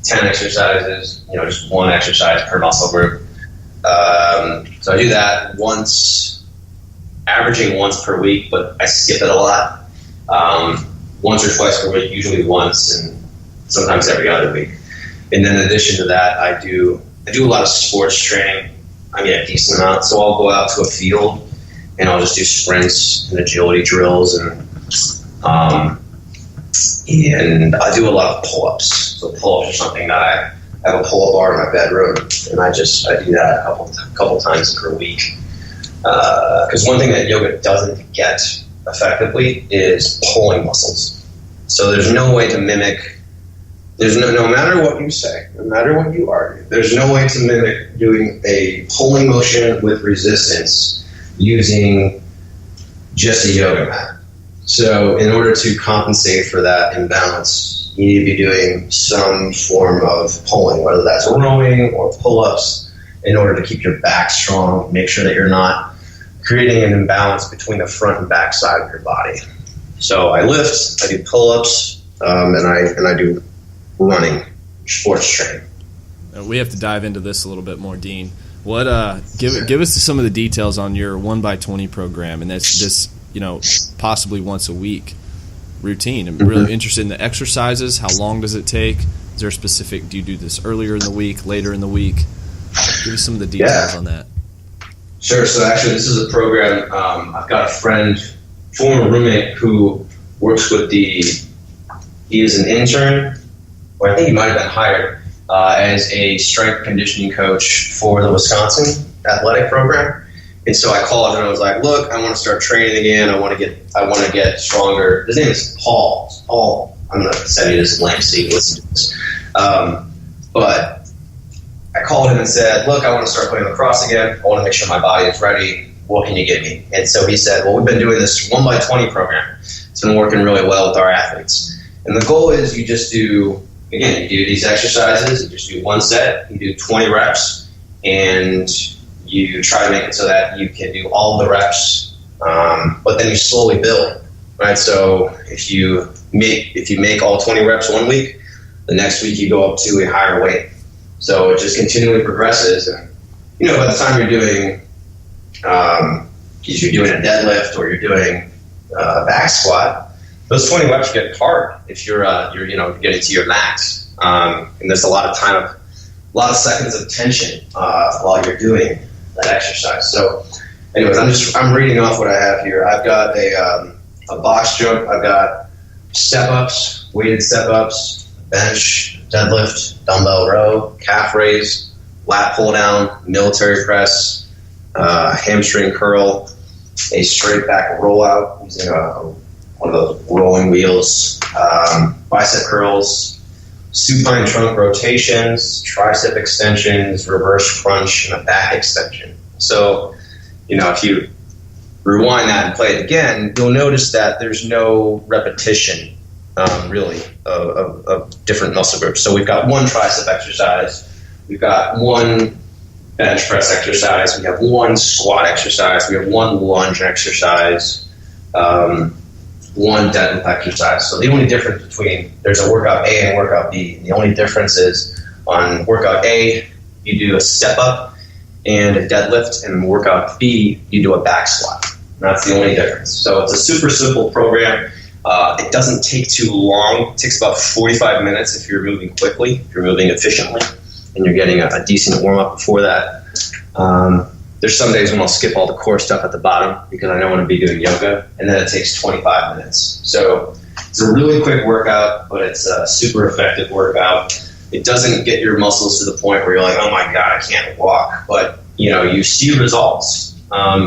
10 exercises, just one exercise per muscle group. So I do that averaging once per week, but I skip it a lot. Once or twice per week, usually once, and sometimes every other week. And then in addition to that, I do a lot of sports training. I mean, a decent amount. So I'll go out to a field and I'll just do sprints and agility drills, and I do a lot of pull-ups. So pull-ups are something that I have a pull-up bar in my bedroom, and I do that a couple times per week. Because one thing that yoga doesn't get effectively is pulling muscles. So there's no way to mimic. No matter what you say, no matter what you argue, there's no way to mimic doing a pulling motion with resistance using just a yoga mat. So in order to compensate for that imbalance, you need to be doing some form of pulling, whether that's rowing or pull-ups, in order to keep your back strong, make sure that you're not creating an imbalance between the front and back side of your body. So I lift, I do pull-ups, and I do running, sports training. We have to dive into this a little bit more, Dean. What give us some of the details on your 1x20 program, and that's this possibly once a week routine. I'm really interested in the exercises. How long does it take? Is there a specific? Do you do this earlier in the week, later in the week? Give us some of the details on that. Sure. So actually, this is a program. I've got a friend, former roommate, who works with he is an intern, or I think he might have been hired as a strength conditioning coach for the Wisconsin athletic program. And so I called him and I was like, "Look, I want to start training again. I want to get stronger." His name is Paul. Paul. I'm going to send you this link so you can listen to this. But I called him and said, "Look, I want to start playing lacrosse again. I want to make sure my body is ready. What can you give me?" And so he said, "Well, we've been doing this 1x20 program. It's been working really well with our athletes. And the goal is you do these exercises. You just do one set. You do 20 reps, and you try to make it so that you can do all the reps, but then you slowly build, right? So if you make all 20 reps one week, the next week you go up to a higher weight. So it just continually progresses, and by the time you're doing a deadlift or you're doing a back squat, those 20 reps get hard if you're getting to your max, and there's a lot of seconds of tension while you're doing that exercise. So anyways, I'm reading off what I have here. I've got a box jump. I've got step-ups, weighted step-ups, bench, deadlift, dumbbell row, calf raise, lat pull down, military press, hamstring curl, a straight back rollout using one of those rolling wheels, bicep curls, supine trunk rotations, tricep extensions, reverse crunch, and a back extension. So, if you rewind that and play it again, you'll notice that there's no repetition, really, of different muscle groups. So we've got one tricep exercise, we've got one bench press exercise, we have one squat exercise, we have one lunge exercise, one deadlift exercise. So the only difference between there's a workout A and workout B. The only difference is on workout A, you do a step up and a deadlift, and workout B, you do a back squat. That's the only difference. So it's a super simple program. It doesn't take too long. It takes about 45 minutes if you're moving quickly, if you're moving efficiently, and you're getting a decent warm up before that. There's some days when I'll skip all the core stuff at the bottom because I don't want to be doing yoga, and then it takes 25 minutes. So it's a really quick workout, but it's a super effective workout. It doesn't get your muscles to the point where you're like, "Oh my God, I can't walk," but you see results.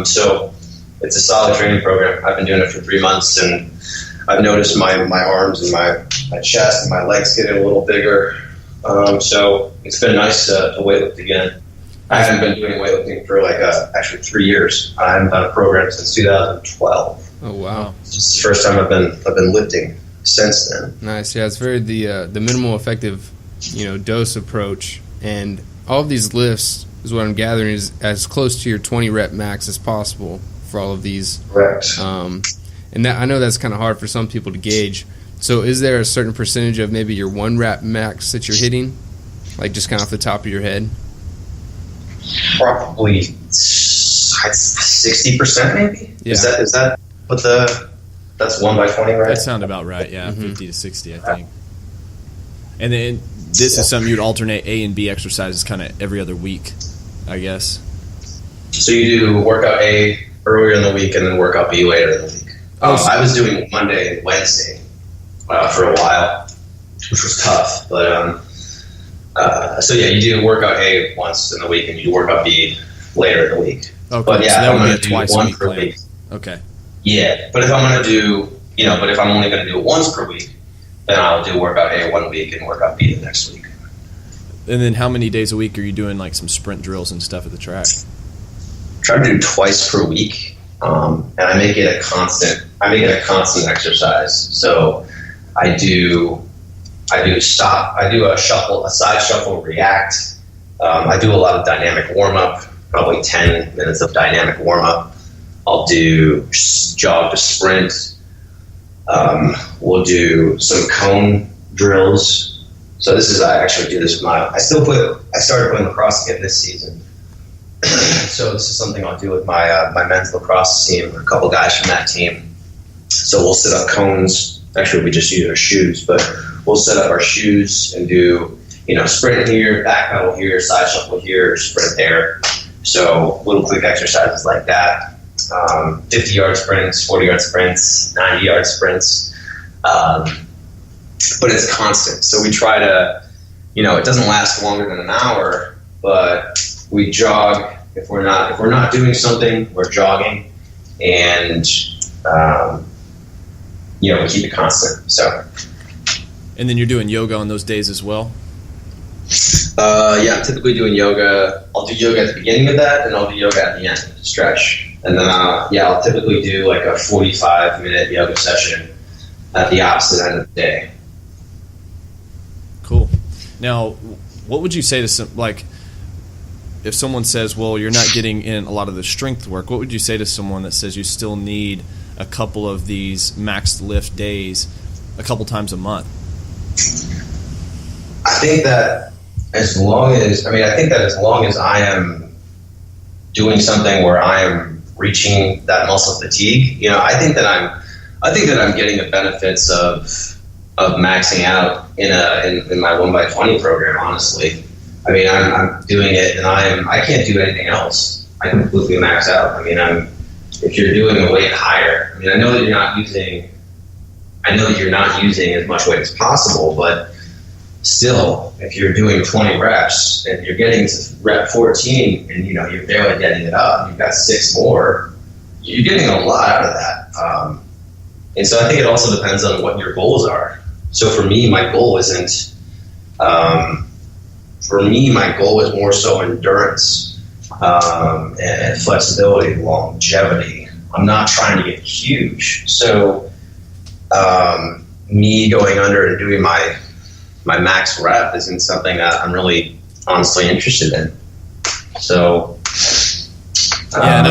So it's a solid training program. I've been doing it for 3 months, and I've noticed my arms and my chest and my legs getting a little bigger. So it's been nice to weightlift again. I haven't been doing weightlifting for actually 3 years. I haven't done a program since 2012. Oh wow! It's the first time I've been lifting since then. Nice. Yeah, it's very the minimal effective, dose approach, and all of these lifts is what I'm gathering is as close to your 20 rep max as possible for all of these. Correct. And that I know that's kind of hard for some people to gauge. So is there a certain percentage of maybe your 1 rep max that you're hitting Like just kind of off the top of your head? Probably 60% maybe. Yeah. Is that what that's 1 by 20, right? That sounds about right. Yeah, 50 to 60, I think. And then this is something you'd alternate A and B exercises kind of every other week, I guess. So you do workout A earlier in the week and then workout B later in the week. I was doing Monday and Wednesday for a while, which was tough. But so yeah, you do workout A once in the week and you do workout B later in the week. Okay, but yeah, so that I'm would going be to a do twice a one week per plan. week. Okay. Yeah, but if I'm going to do, but if I'm only going to do it once per week, then I'll do workout A 1 week and workout B the next week. And then how many days a week are you doing like some sprint drills and stuff at the track? Try to do twice per week, and I make it a constant exercise. So I do a shuffle, a side shuffle, react. I do a lot of dynamic warm up, probably 10 minutes of dynamic warm up. I'll do jog to sprint. We'll do some cone drills. So I actually do this with I started playing lacrosse again this season. So this is something I'll do with my men's lacrosse team, a couple guys from that team. So we'll set up cones. Actually, we just use our shoes, but we'll set up our shoes and do, sprint here, back pedal here, side shuffle here, sprint there. So little quick exercises like that. 50-yard sprints, 40-yard sprints, 90-yard sprints. But it's constant. So we try to, it doesn't last longer than an hour, but we jog. If we're not doing something, we're jogging, and we keep it constant. So. And then you're doing yoga on those days as well? Yeah, I'm typically doing yoga. I'll do yoga at the beginning of that, and I'll do yoga at the end to stretch. And then, I'll typically do like a 45-minute yoga session at the opposite end of the day. Cool. Now, what would you say to if someone says, well, you're not getting in a lot of the strength work, what would you say to someone that says you still need a couple of these max lift days a couple times a month? I think that as long as I am doing something where I am reaching that muscle fatigue, I think that I'm getting the benefits of maxing out in my 1 by 20 program. Honestly, I mean, I'm doing it, and I can't do anything else. I completely max out. I mean, if you're doing a weight higher, I mean, I know that you're not using as much weight as possible, but still, if you're doing 20 reps and you're getting to rep 14 and you're barely getting it up, you've got 6 more, you're getting a lot out of that. And so I think it also depends on what your goals are. So for me, my goal is more so endurance and flexibility, longevity. I'm not trying to get huge. So me going under and doing my max rep isn't something that I'm really honestly interested in. So yeah, and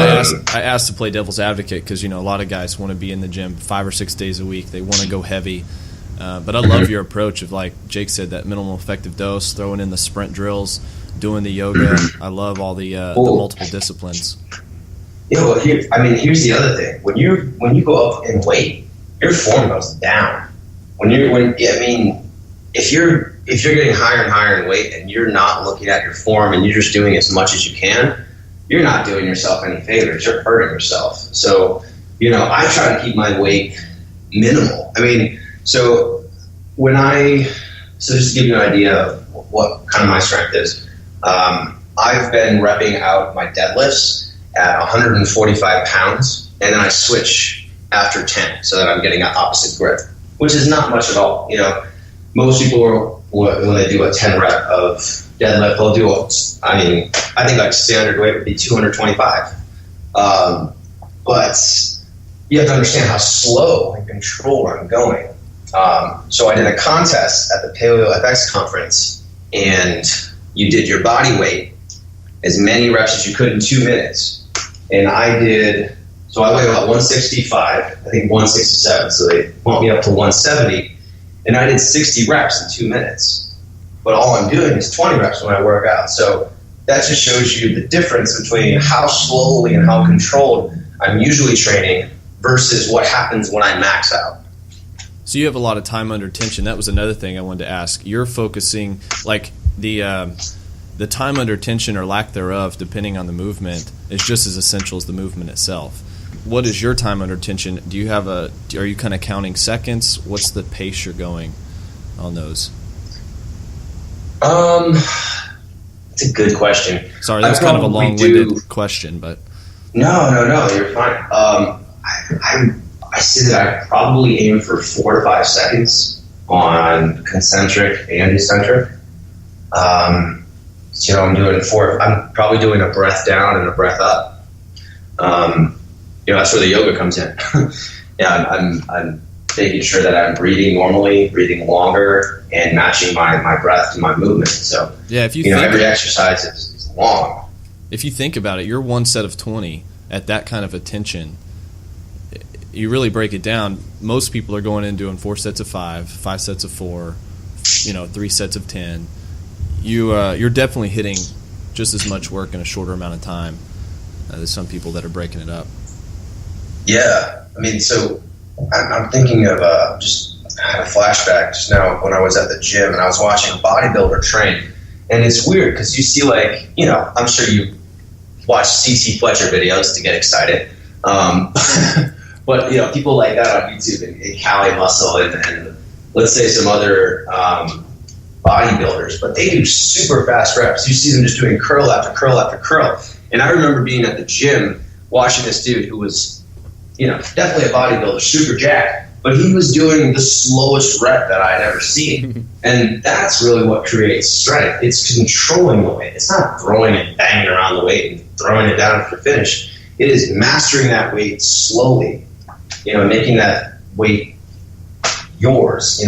I asked to play devil's advocate because a lot of guys want to be in the gym 5 or 6 days a week. They want to go heavy, but I love your approach of, like Jake said, that minimal effective dose, throwing in the sprint drills, doing the yoga. I love all the multiple disciplines. Well, here's the other thing: when you go up in weight, your form goes down. If you're getting higher and higher in weight and you're not looking at your form and you're just doing as much as you can, you're not doing yourself any favors. You're hurting yourself. So, I try to keep my weight minimal. I mean, so just to give you an idea of what kind of my strength is, I've been repping out my deadlifts at 145 pounds, and then I switch after 10 so that I'm getting an opposite grip, which is not much at all. Most people, when they do a 10 rep of deadlift, they'll do I think like standard weight would be 225. But you have to understand how slow and controlled I'm going. So I did a contest at the Paleo FX conference, and you did your body weight, as many reps as you could in 2 minutes. And I weigh about 165, I think 167, so they bumped me up to 170, and I did 60 reps in 2 minutes. but all I'm doing is 20 reps when I work out. So that just shows you the difference between how slowly and how controlled I'm usually training versus what happens when I max out. So you have a lot of time under tension. That was another thing I wanted to ask. You're focusing, like, the time under tension or lack thereof, depending on the movement, is just as essential as the movement itself. What is your time under tension? Do you have are you kind of counting seconds? What's the pace you're going on those? It's a good question. Sorry, that's kind of a long-winded question, but no, you're fine. I say that I probably aim for 4 to 5 seconds on concentric and eccentric. I'm probably doing a breath down and a breath up. That's where the yoga comes in. I'm making sure that I'm breathing normally, breathing longer, and matching my breath to my movement. So, yeah, if every exercise is long. If you think about it, you're one set of 20 at that kind of attention. You really break it down. Most people are going in doing 4 sets of 5 sets of 4, 3 sets of 10. You're definitely hitting just as much work in a shorter amount of time. There's some people that are breaking it up. Yeah, so I'm thinking of I had a flashback just now when I was at the gym and I was watching a bodybuilder train, and it's weird because you see, I'm sure you watch CC Fletcher videos to get excited, but people like that on YouTube and Cali Muscle and let's say some other bodybuilders, but they do super fast reps. You see them just doing curl after curl after curl, and I remember being at the gym watching this dude who was definitely a bodybuilder, super jacked, but he was doing the slowest rep that I'd ever seen. And that's really what creates strength. It's controlling the weight. It's not throwing it, banging around the weight and throwing it down for finish. It is mastering that weight slowly, making that weight yours,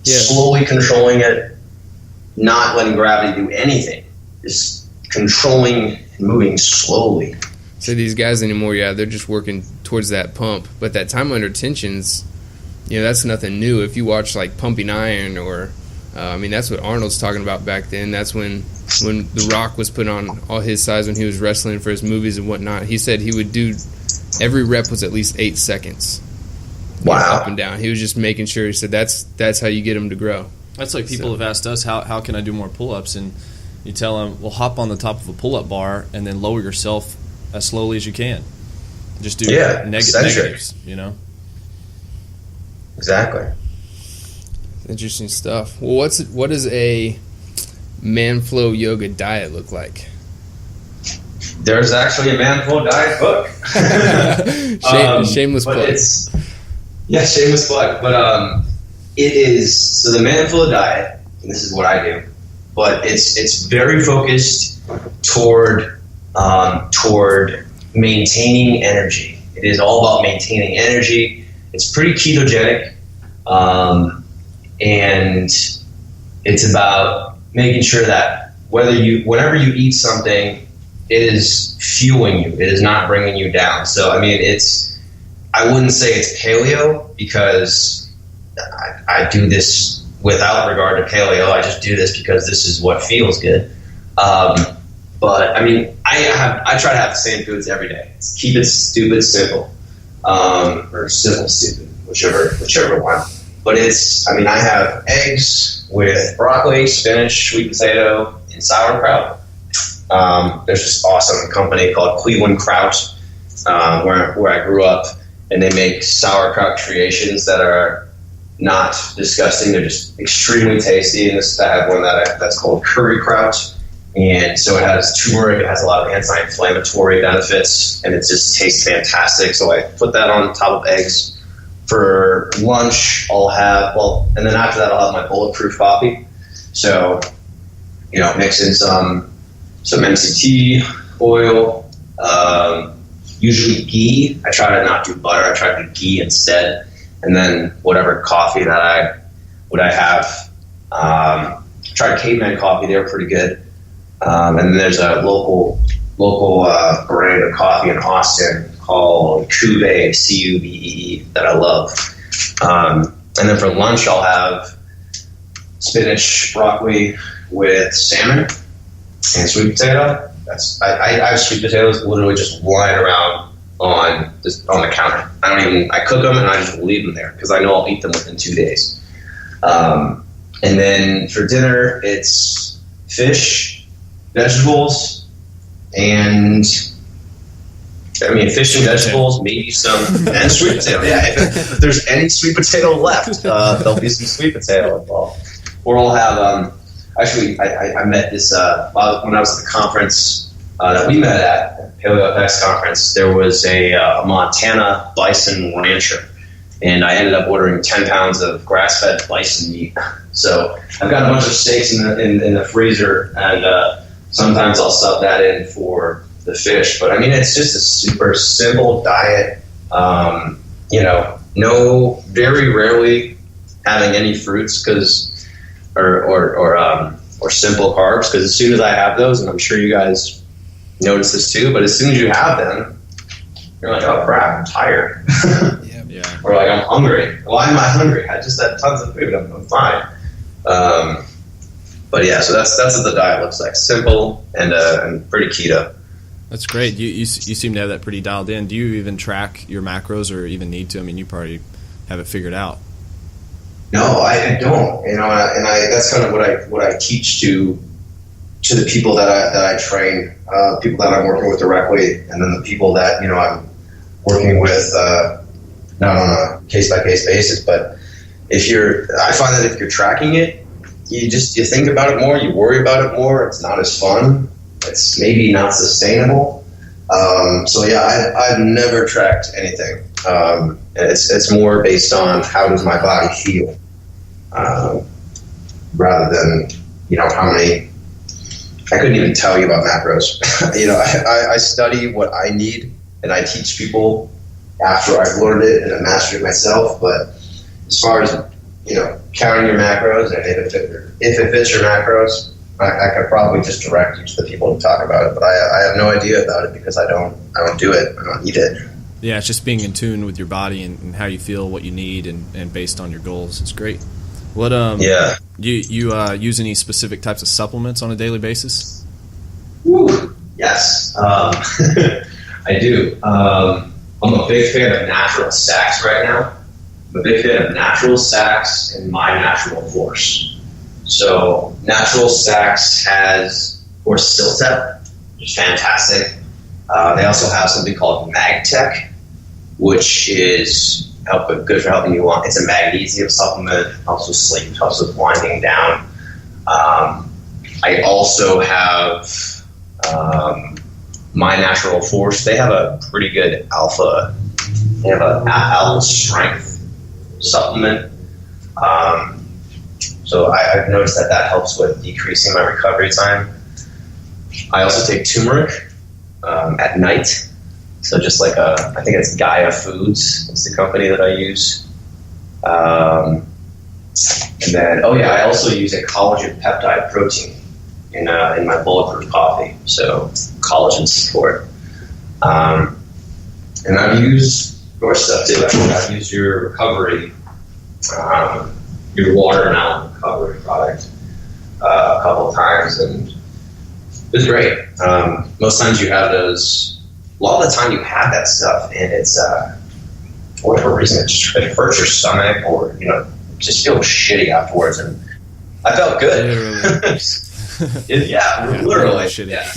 slowly controlling it, not letting gravity do anything, just controlling and moving slowly. So these guys anymore, they're just working towards that pump. But that time under tension's, that's nothing new. If you watch like Pumping Iron or, that's what Arnold's talking about back then. That's when The Rock was put on all his size when he was wrestling for his movies and whatnot. He said he would do, every rep was at least 8 seconds. Wow. Up and down. He was just making sure, he said that's how you get them to grow. That's like people have asked us, how can I do more pull-ups? And you tell them, well, hop on the top of a pull-up bar and then lower yourself as slowly as you can. Just do negatives, Exactly. Interesting stuff. Well, what does a Man-Flow yoga diet look like? There's actually a Man-Flow diet book. Shameless plug. Shameless plug. But it is, so the Man-Flow diet, and this is what I do, but it's very focused toward maintaining energy. It is all about maintaining energy. It's pretty ketogenic, and it's about making sure that whenever you eat something, it is fueling you. It is not bringing you down. So, I wouldn't say it's paleo because I do this without regard to paleo. I just do this because this is what feels good. But I try to have the same foods every day. Keep it stupid simple, or simple stupid, whichever one. But I have eggs with broccoli, spinach, sweet potato, and sauerkraut. There's this awesome company called Cleveland Kraut, where I grew up, and they make sauerkraut creations that are not disgusting. They're just extremely tasty. And I have one that's called curry kraut. And so it has turmeric, it has a lot of anti-inflammatory benefits, and it just tastes fantastic. So I put that on top of eggs. For lunch, and then after that I'll have my bulletproof coffee. So, mix in some MCT oil, usually ghee. I try to not do butter, I try to do ghee instead. And then whatever coffee that I have. Tried Caveman coffee, they're pretty good. And then there's a local brand of coffee in Austin called Cubee, Cubee, that I love. And then for lunch, I'll have spinach, broccoli with salmon and sweet potato. I have sweet potatoes literally just lying around on the counter. I cook them and I just leave them there because I know I'll eat them within 2 days. And then for dinner, it's fish, vegetables, and fish and vegetables, maybe some, and sweet potato. Yeah, if there's any sweet potato left, there'll be some sweet potato involved. Or I'll have, I met this, when I was at the conference that we met at, Paleo FX conference, there was a Montana bison rancher, and I ended up ordering 10 pounds of grass-fed bison meat. So I've got a bunch of steaks in the freezer, and sometimes I'll sub that in for the fish. But it's just a super simple diet. No, very rarely having any fruits or simple carbs, because as soon as I have those, and I'm sure you guys notice this too, but as soon as you have them, you're like, oh crap, I'm tired. Yeah. Or like, I'm hungry. Why am I hungry? I just had tons of food. I'm fine. But yeah, so that's what the diet looks like. Simple and pretty keto. That's great. You seem to have that pretty dialed in. Do you even track your macros or even need to? You probably have it figured out. No, I don't. And that's kind of what I teach to the people that I train, people that I'm working with directly, and then the people that I'm working with, not on a case-by-case basis. But I find that if you're tracking it, you think about it more, you worry about it more. It's not as fun. It's maybe not sustainable. So yeah, I've never tracked anything. It's more based on how does my body feel, rather than how many. I couldn't even tell you about macros. I study what I need, and I teach people after I've learned it and I mastered it myself. But as far as counting your macros, and if it fits your macros, I could probably just direct you to the people to talk about it. But I have no idea about it because I don't do it. I don't eat it. Yeah, it's just being in tune with your body and how you feel, what you need, and based on your goals. It's great. What you use any specific types of supplements on a daily basis? Woo, yes, I do. I'm a big fan of natural stacks right now. I'm a big fan of natural stacks and my natural force. So natural stacks has, or Siltep, which is fantastic. They also have something called MagTech, which is good for helping you on. It's a magnesium supplement, helps with sleep, helps with winding down. I also have My Natural Force. They have a pretty good alpha. They have an alpha strength supplement. So I've noticed that helps with decreasing my recovery time. I also take turmeric at night. So just like I think it's Gaia Foods. It's the company that I use. And then, I also use a collagen peptide protein in my bulletproof coffee. So collagen support. And I've used your stuff too. I've used your recovery, your watermelon recovery product a couple of times, and it was great. Most times you have those. A lot of the time you have that stuff, and it's for whatever reason it hurts your stomach, or just feel shitty afterwards. And I felt good. Literally. Shitty. Yeah.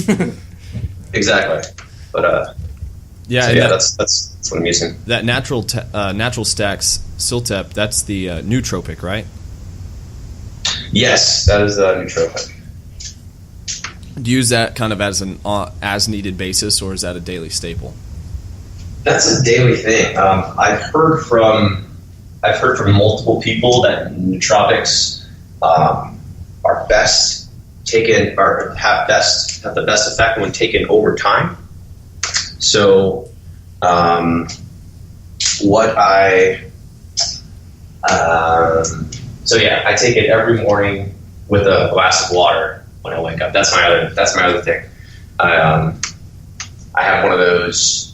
Exactly. But that's what I'm using. That natural stacks Siltep, that's the nootropic, right? Yes, that is the nootropic. Do you use that kind of as an as needed basis, or is that a daily staple? That's a daily thing. I've heard from multiple people that nootropics are best taken, or have the best effect when taken over time. So I take it every morning with a glass of water when I wake up. That's my other thing. I have one of those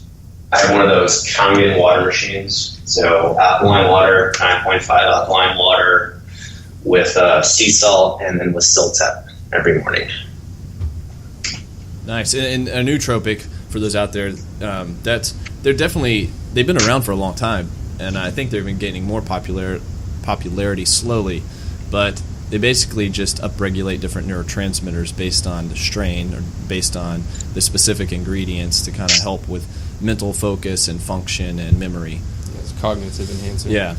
Kangen water machines. So alkaline water, 9.5 alkaline water, with sea salt and then with Siltep every morning. Nice. And a nootropic, for those out there, they've been around for a long time, and I think they've been gaining more popularity slowly, but they basically just upregulate different neurotransmitters based on the strain or based on the specific ingredients to kind of help with mental focus and function and memory. It's cognitive enhancer. Yeah.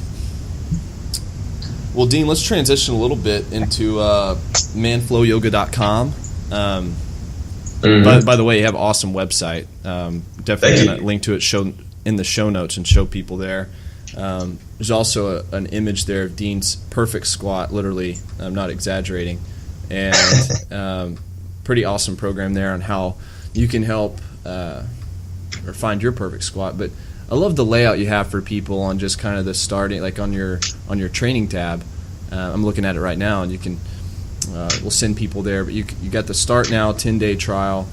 Well, Dean, let's transition a little bit into manflowyoga.com. By the way, you have an awesome website. Definitely going to link to it in the show notes and show people there. There's also an image there of Dean's perfect squat, literally, I'm not exaggerating, and pretty awesome program there on how you can help or find your perfect squat. But I love the layout you have for people on just kind of the starting, like on your training tab. I'm looking at it right now, and you can we'll send people there. But you got the start now 10-day trial.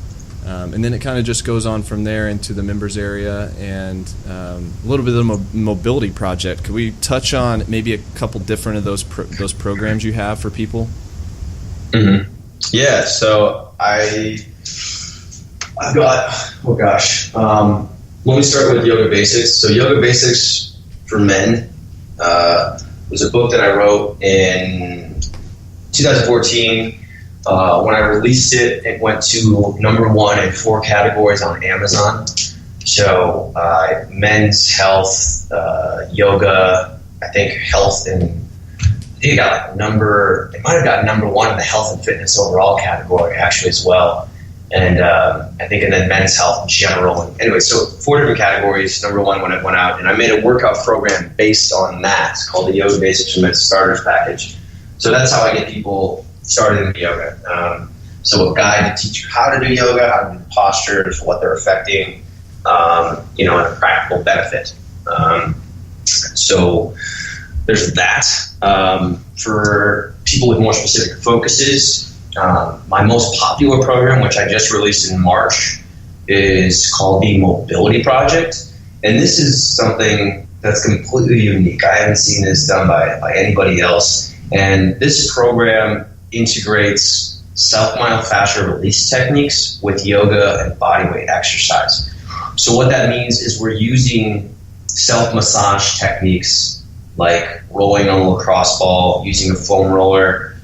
And then it kind of just goes on from there into the members area and a little bit of the mobility project. Could we touch on maybe a couple different of those programs you have for people? Mm-hmm. Yeah, so I've got, let me start with Yoga Basics. So Yoga Basics for Men was a book that I wrote in 2014. When I released it, it went to #1 in 4 categories on Amazon. So men's health, yoga, I think health, and I think it got it might have got #1 in the health and fitness overall category actually as well. And I think, and then men's health in general. And anyway, so 4 different categories, #1 when it went out. And I made a workout program based on that. It's called the Yoga Basics for Men Starters Package. So that's how I get people started in yoga. So a guide to teach you how to do yoga, how to do the postures, what they're affecting, and a practical benefit. So there's that. For people with more specific focuses, my most popular program, which I just released in March, is called the Mobility Project. And this is something that's completely unique. I haven't seen this done by anybody else. And this program integrates self-myofascial release techniques with yoga and bodyweight exercise. So what that means is we're using self-massage techniques like rolling on a lacrosse ball, using a foam roller,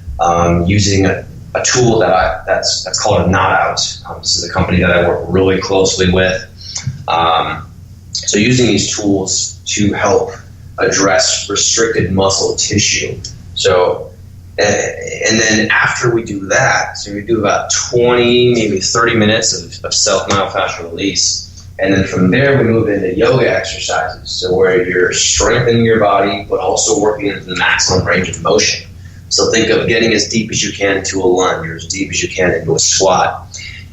using a tool that's called a knot out. This is a company that I work really closely with. So using these tools to help address restricted muscle tissue. So, and then after we do that, so we do about 20, maybe 30 minutes of self-myofascial release. And then from there, we move into yoga exercises. So where you're strengthening your body, but also working into the maximum range of motion. So think of getting as deep as you can into a lunge, or as deep as you can into a squat.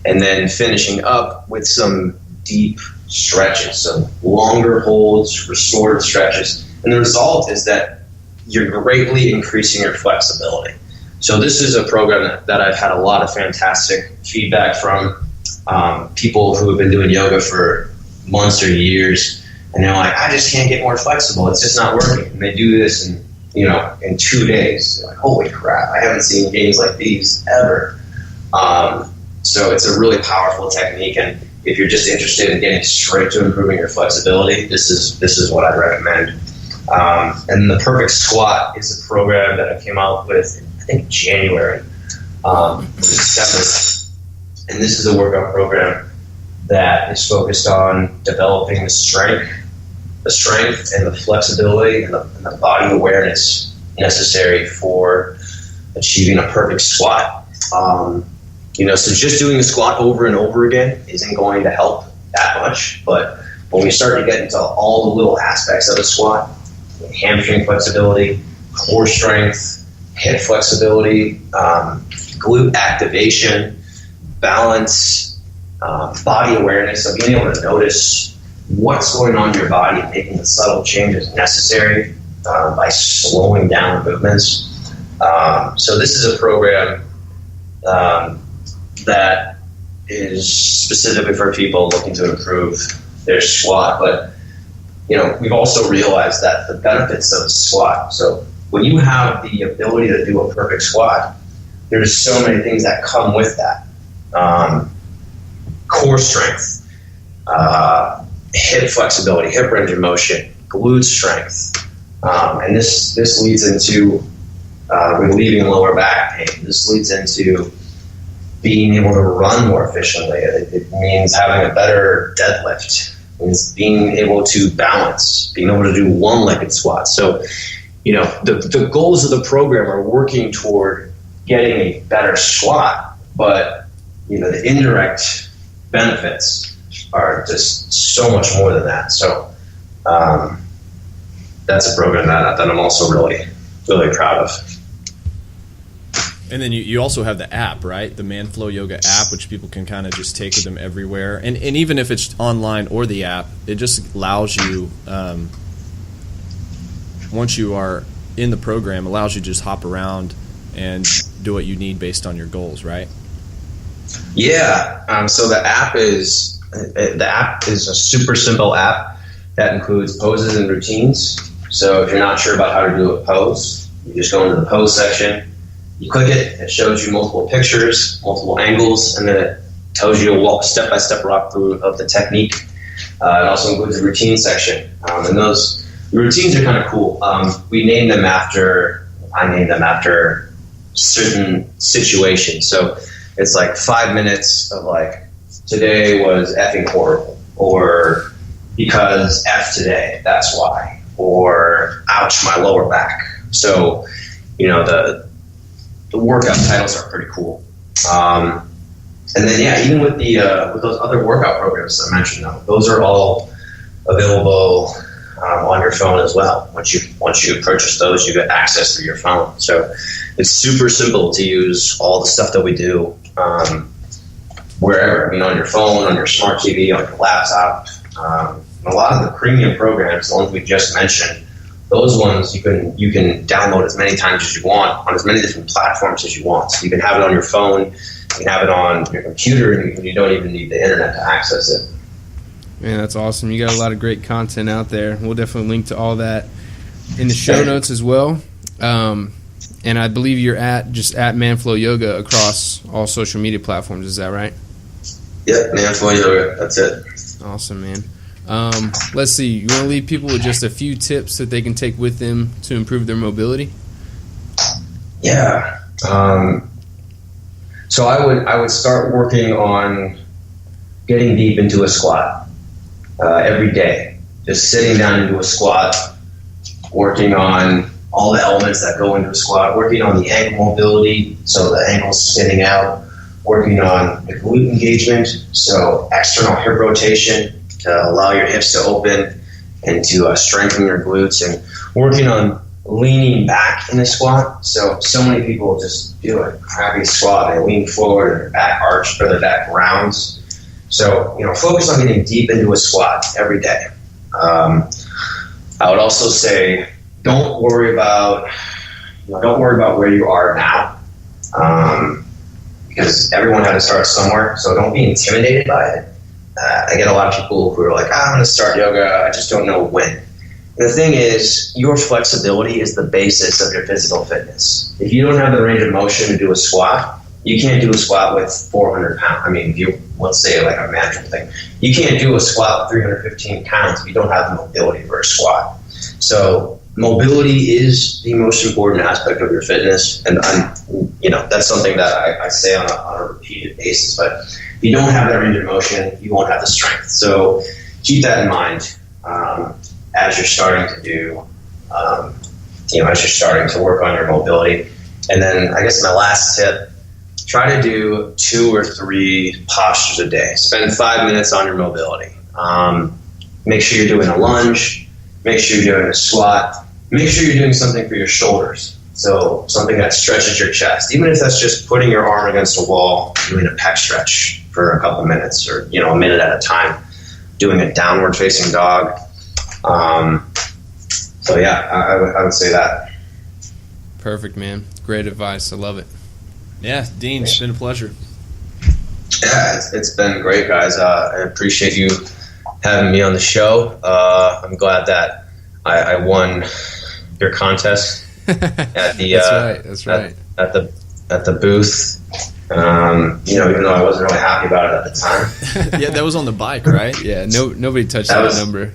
And then finishing up with some deep stretches, so longer holds, restorative stretches. And the result is that you're greatly increasing your flexibility. So this is a program that I've had a lot of fantastic feedback from people who have been doing yoga for months or years, and they're like, I just can't get more flexible. It's just not working. And they do this in 2 days. They're like, holy crap, I haven't seen gains like these ever. So it's a really powerful technique, and if you're just interested in getting straight to improving your flexibility, this is what I'd recommend. And the Perfect Squat is a program that I came out with in, I think, January, December. And this is a workout program that is focused on developing the strength and the flexibility and the body awareness necessary for achieving a perfect squat. So just doing the squat over and over again isn't going to help that much. But when we start to get into all the little aspects of a squat, hamstring flexibility, core strength, hip flexibility, glute activation, balance, body awareness, so being able to notice what's going on in your body and making the subtle changes necessary by slowing down movements. So this is a program that is specifically for people looking to improve their squat, but we've also realized that the benefits of a squat, so when you have the ability to do a perfect squat, there's so many things that come with that. Core strength, hip flexibility, hip range of motion, glute strength, and this leads into relieving lower back pain. This leads into being able to run more efficiently. It means having a better deadlift. It means being able to balance, being able to do one-legged squats. So, the goals of the program are working toward getting a better squat, but, the indirect benefits are just so much more than that. So, that's a program that I'm also really, really proud of. And then you also have the app, right? The Manflow Yoga app, which people can kind of just take with them everywhere. And even if it's online or the app, it just allows you, once you are in the program, allows you to just hop around and do what you need based on your goals, right? Yeah. So the app is a super simple app that includes poses and routines. So if you're not sure about how to do a pose, you just go into the pose section. You click it, it shows you multiple pictures, multiple angles, and then it tells you a step-by-step walkthrough of the technique. It also includes a routine section. And the routines are kind of cool. I named them after certain situations. So it's like 5 minutes of like, today was effing horrible, or because F today, that's why, or ouch, my lower back. So, the workout titles are pretty cool. And then, even with with those other workout programs that I mentioned, those are all available on your phone as well. Once you purchase those, you get access through your phone. So it's super simple to use all the stuff that we do wherever. On your phone, on your smart TV, on your laptop. A lot of the premium programs, the ones we just mentioned, those ones you can download as many times as you want on as many different platforms as you want. So you can have it on your phone, you can have it on your computer, and you don't even need the internet to access it. Man, that's awesome. You got a lot of great content out there. We'll definitely link to all that in the show notes as well. And I believe you're at Manflow Yoga across all social media platforms. Is that right? Yep, Manflow Yoga. That's it. Awesome, man. Let's see. You want to leave people with just a few tips that they can take with them to improve their mobility? Yeah. So I would start working on getting deep into a squat every day. Just sitting down into a squat, working on all the elements that go into a squat, working on the ankle mobility, so the ankle's sitting out, working on the glute engagement, so external hip rotation, to allow your hips to open and to strengthen your glutes, and working on leaning back in the squat. So many people just do a crappy squat. They lean forward and their back arch, or their back rounds. So, focus on getting deep into a squat every day. I would also say, don't worry about where you are now, because everyone had to start somewhere. So don't be intimidated by it. I get a lot of people who are like, I'm going to start yoga, I just don't know when. And the thing is, your flexibility is the basis of your physical fitness. If you don't have the range of motion to do a squat, you can't do a squat with 400 pounds. If you, let's say like a mantra thing, you can't do a squat with 315 pounds if you don't have the mobility for a squat. So mobility is the most important aspect of your fitness, and that's something that I say on a repeated basis. But if you don't have that range of motion, you won't have the strength. So keep that in mind as you're starting to do, as you're starting to work on your mobility. And then I guess my last tip: try to do 2 or 3 postures a day. Spend 5 minutes on your mobility. Make sure you're doing a lunge. Make sure you're doing a squat. Make sure you're doing something for your shoulders. So something that stretches your chest. Even if that's just putting your arm against a wall, doing a pec stretch for a couple minutes, or a minute at a time. Doing a downward facing dog. So yeah, I would say that. Perfect, man. Great advice. I love it. Yeah, Dean, it's been a pleasure. Yeah, it's been great, guys. I appreciate you having me on the show. I'm glad that I won your contest at the That's right. At the booth. Even though I wasn't really happy about it at the time. Yeah, that was on the bike, right? Yeah, nobody touched that number.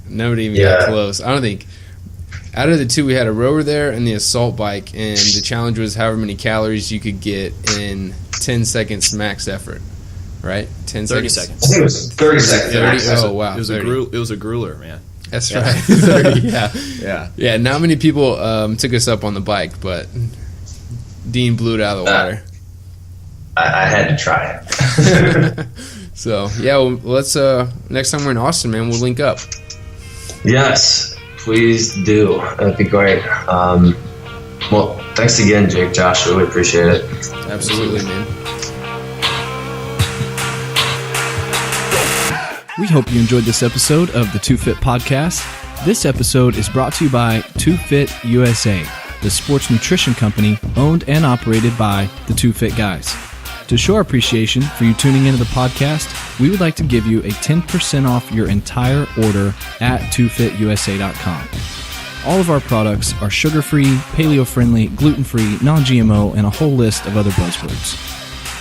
Nobody even got close. I don't think. Out of the two, we had a rower there and the assault bike, and the challenge was however many calories you could get in 10 seconds max effort. Right? 30 seconds. I think it was 30 seconds. 30, oh, wow. It was a grueler, man. That's right. 30, Yeah. Yeah, not many people took us up on the bike, but Dean blew it out of the water. I had to try it. So, yeah, well, let's, next time we're in Austin, man, we'll link up. Yes, please do. That'd be great. Well, thanks again, Jake, Josh. Really appreciate it. Absolutely, man. We hope you enjoyed this episode of the 2Fit Podcast. This episode is brought to you by 2Fit USA, the sports nutrition company owned and operated by the 2Fit guys. To show our appreciation for you tuning into the podcast, we would like to give you a 10% off your entire order at 2fitusa.com. All of our products are sugar-free, paleo-friendly, gluten-free, non-GMO, and a whole list of other buzzwords.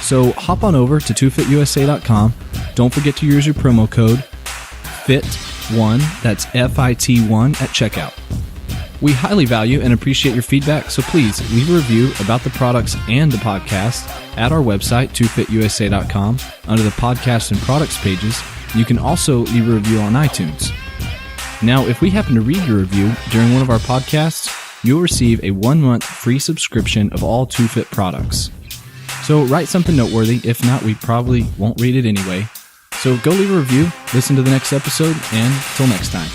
So hop on over to 2fitusa.com. Don't forget to use your promo code FIT1, that's FIT1 at checkout. We highly value and appreciate your feedback, so please leave a review about the products and the podcast at our website, 2fitusa.com, under the podcast and products pages. You can also leave a review on iTunes. Now, if we happen to read your review during one of our podcasts, you'll receive a 1-month free subscription of all 2Fit products. So write something noteworthy. If not, we probably won't read it anyway. So go leave a review, listen to the next episode, and till next time.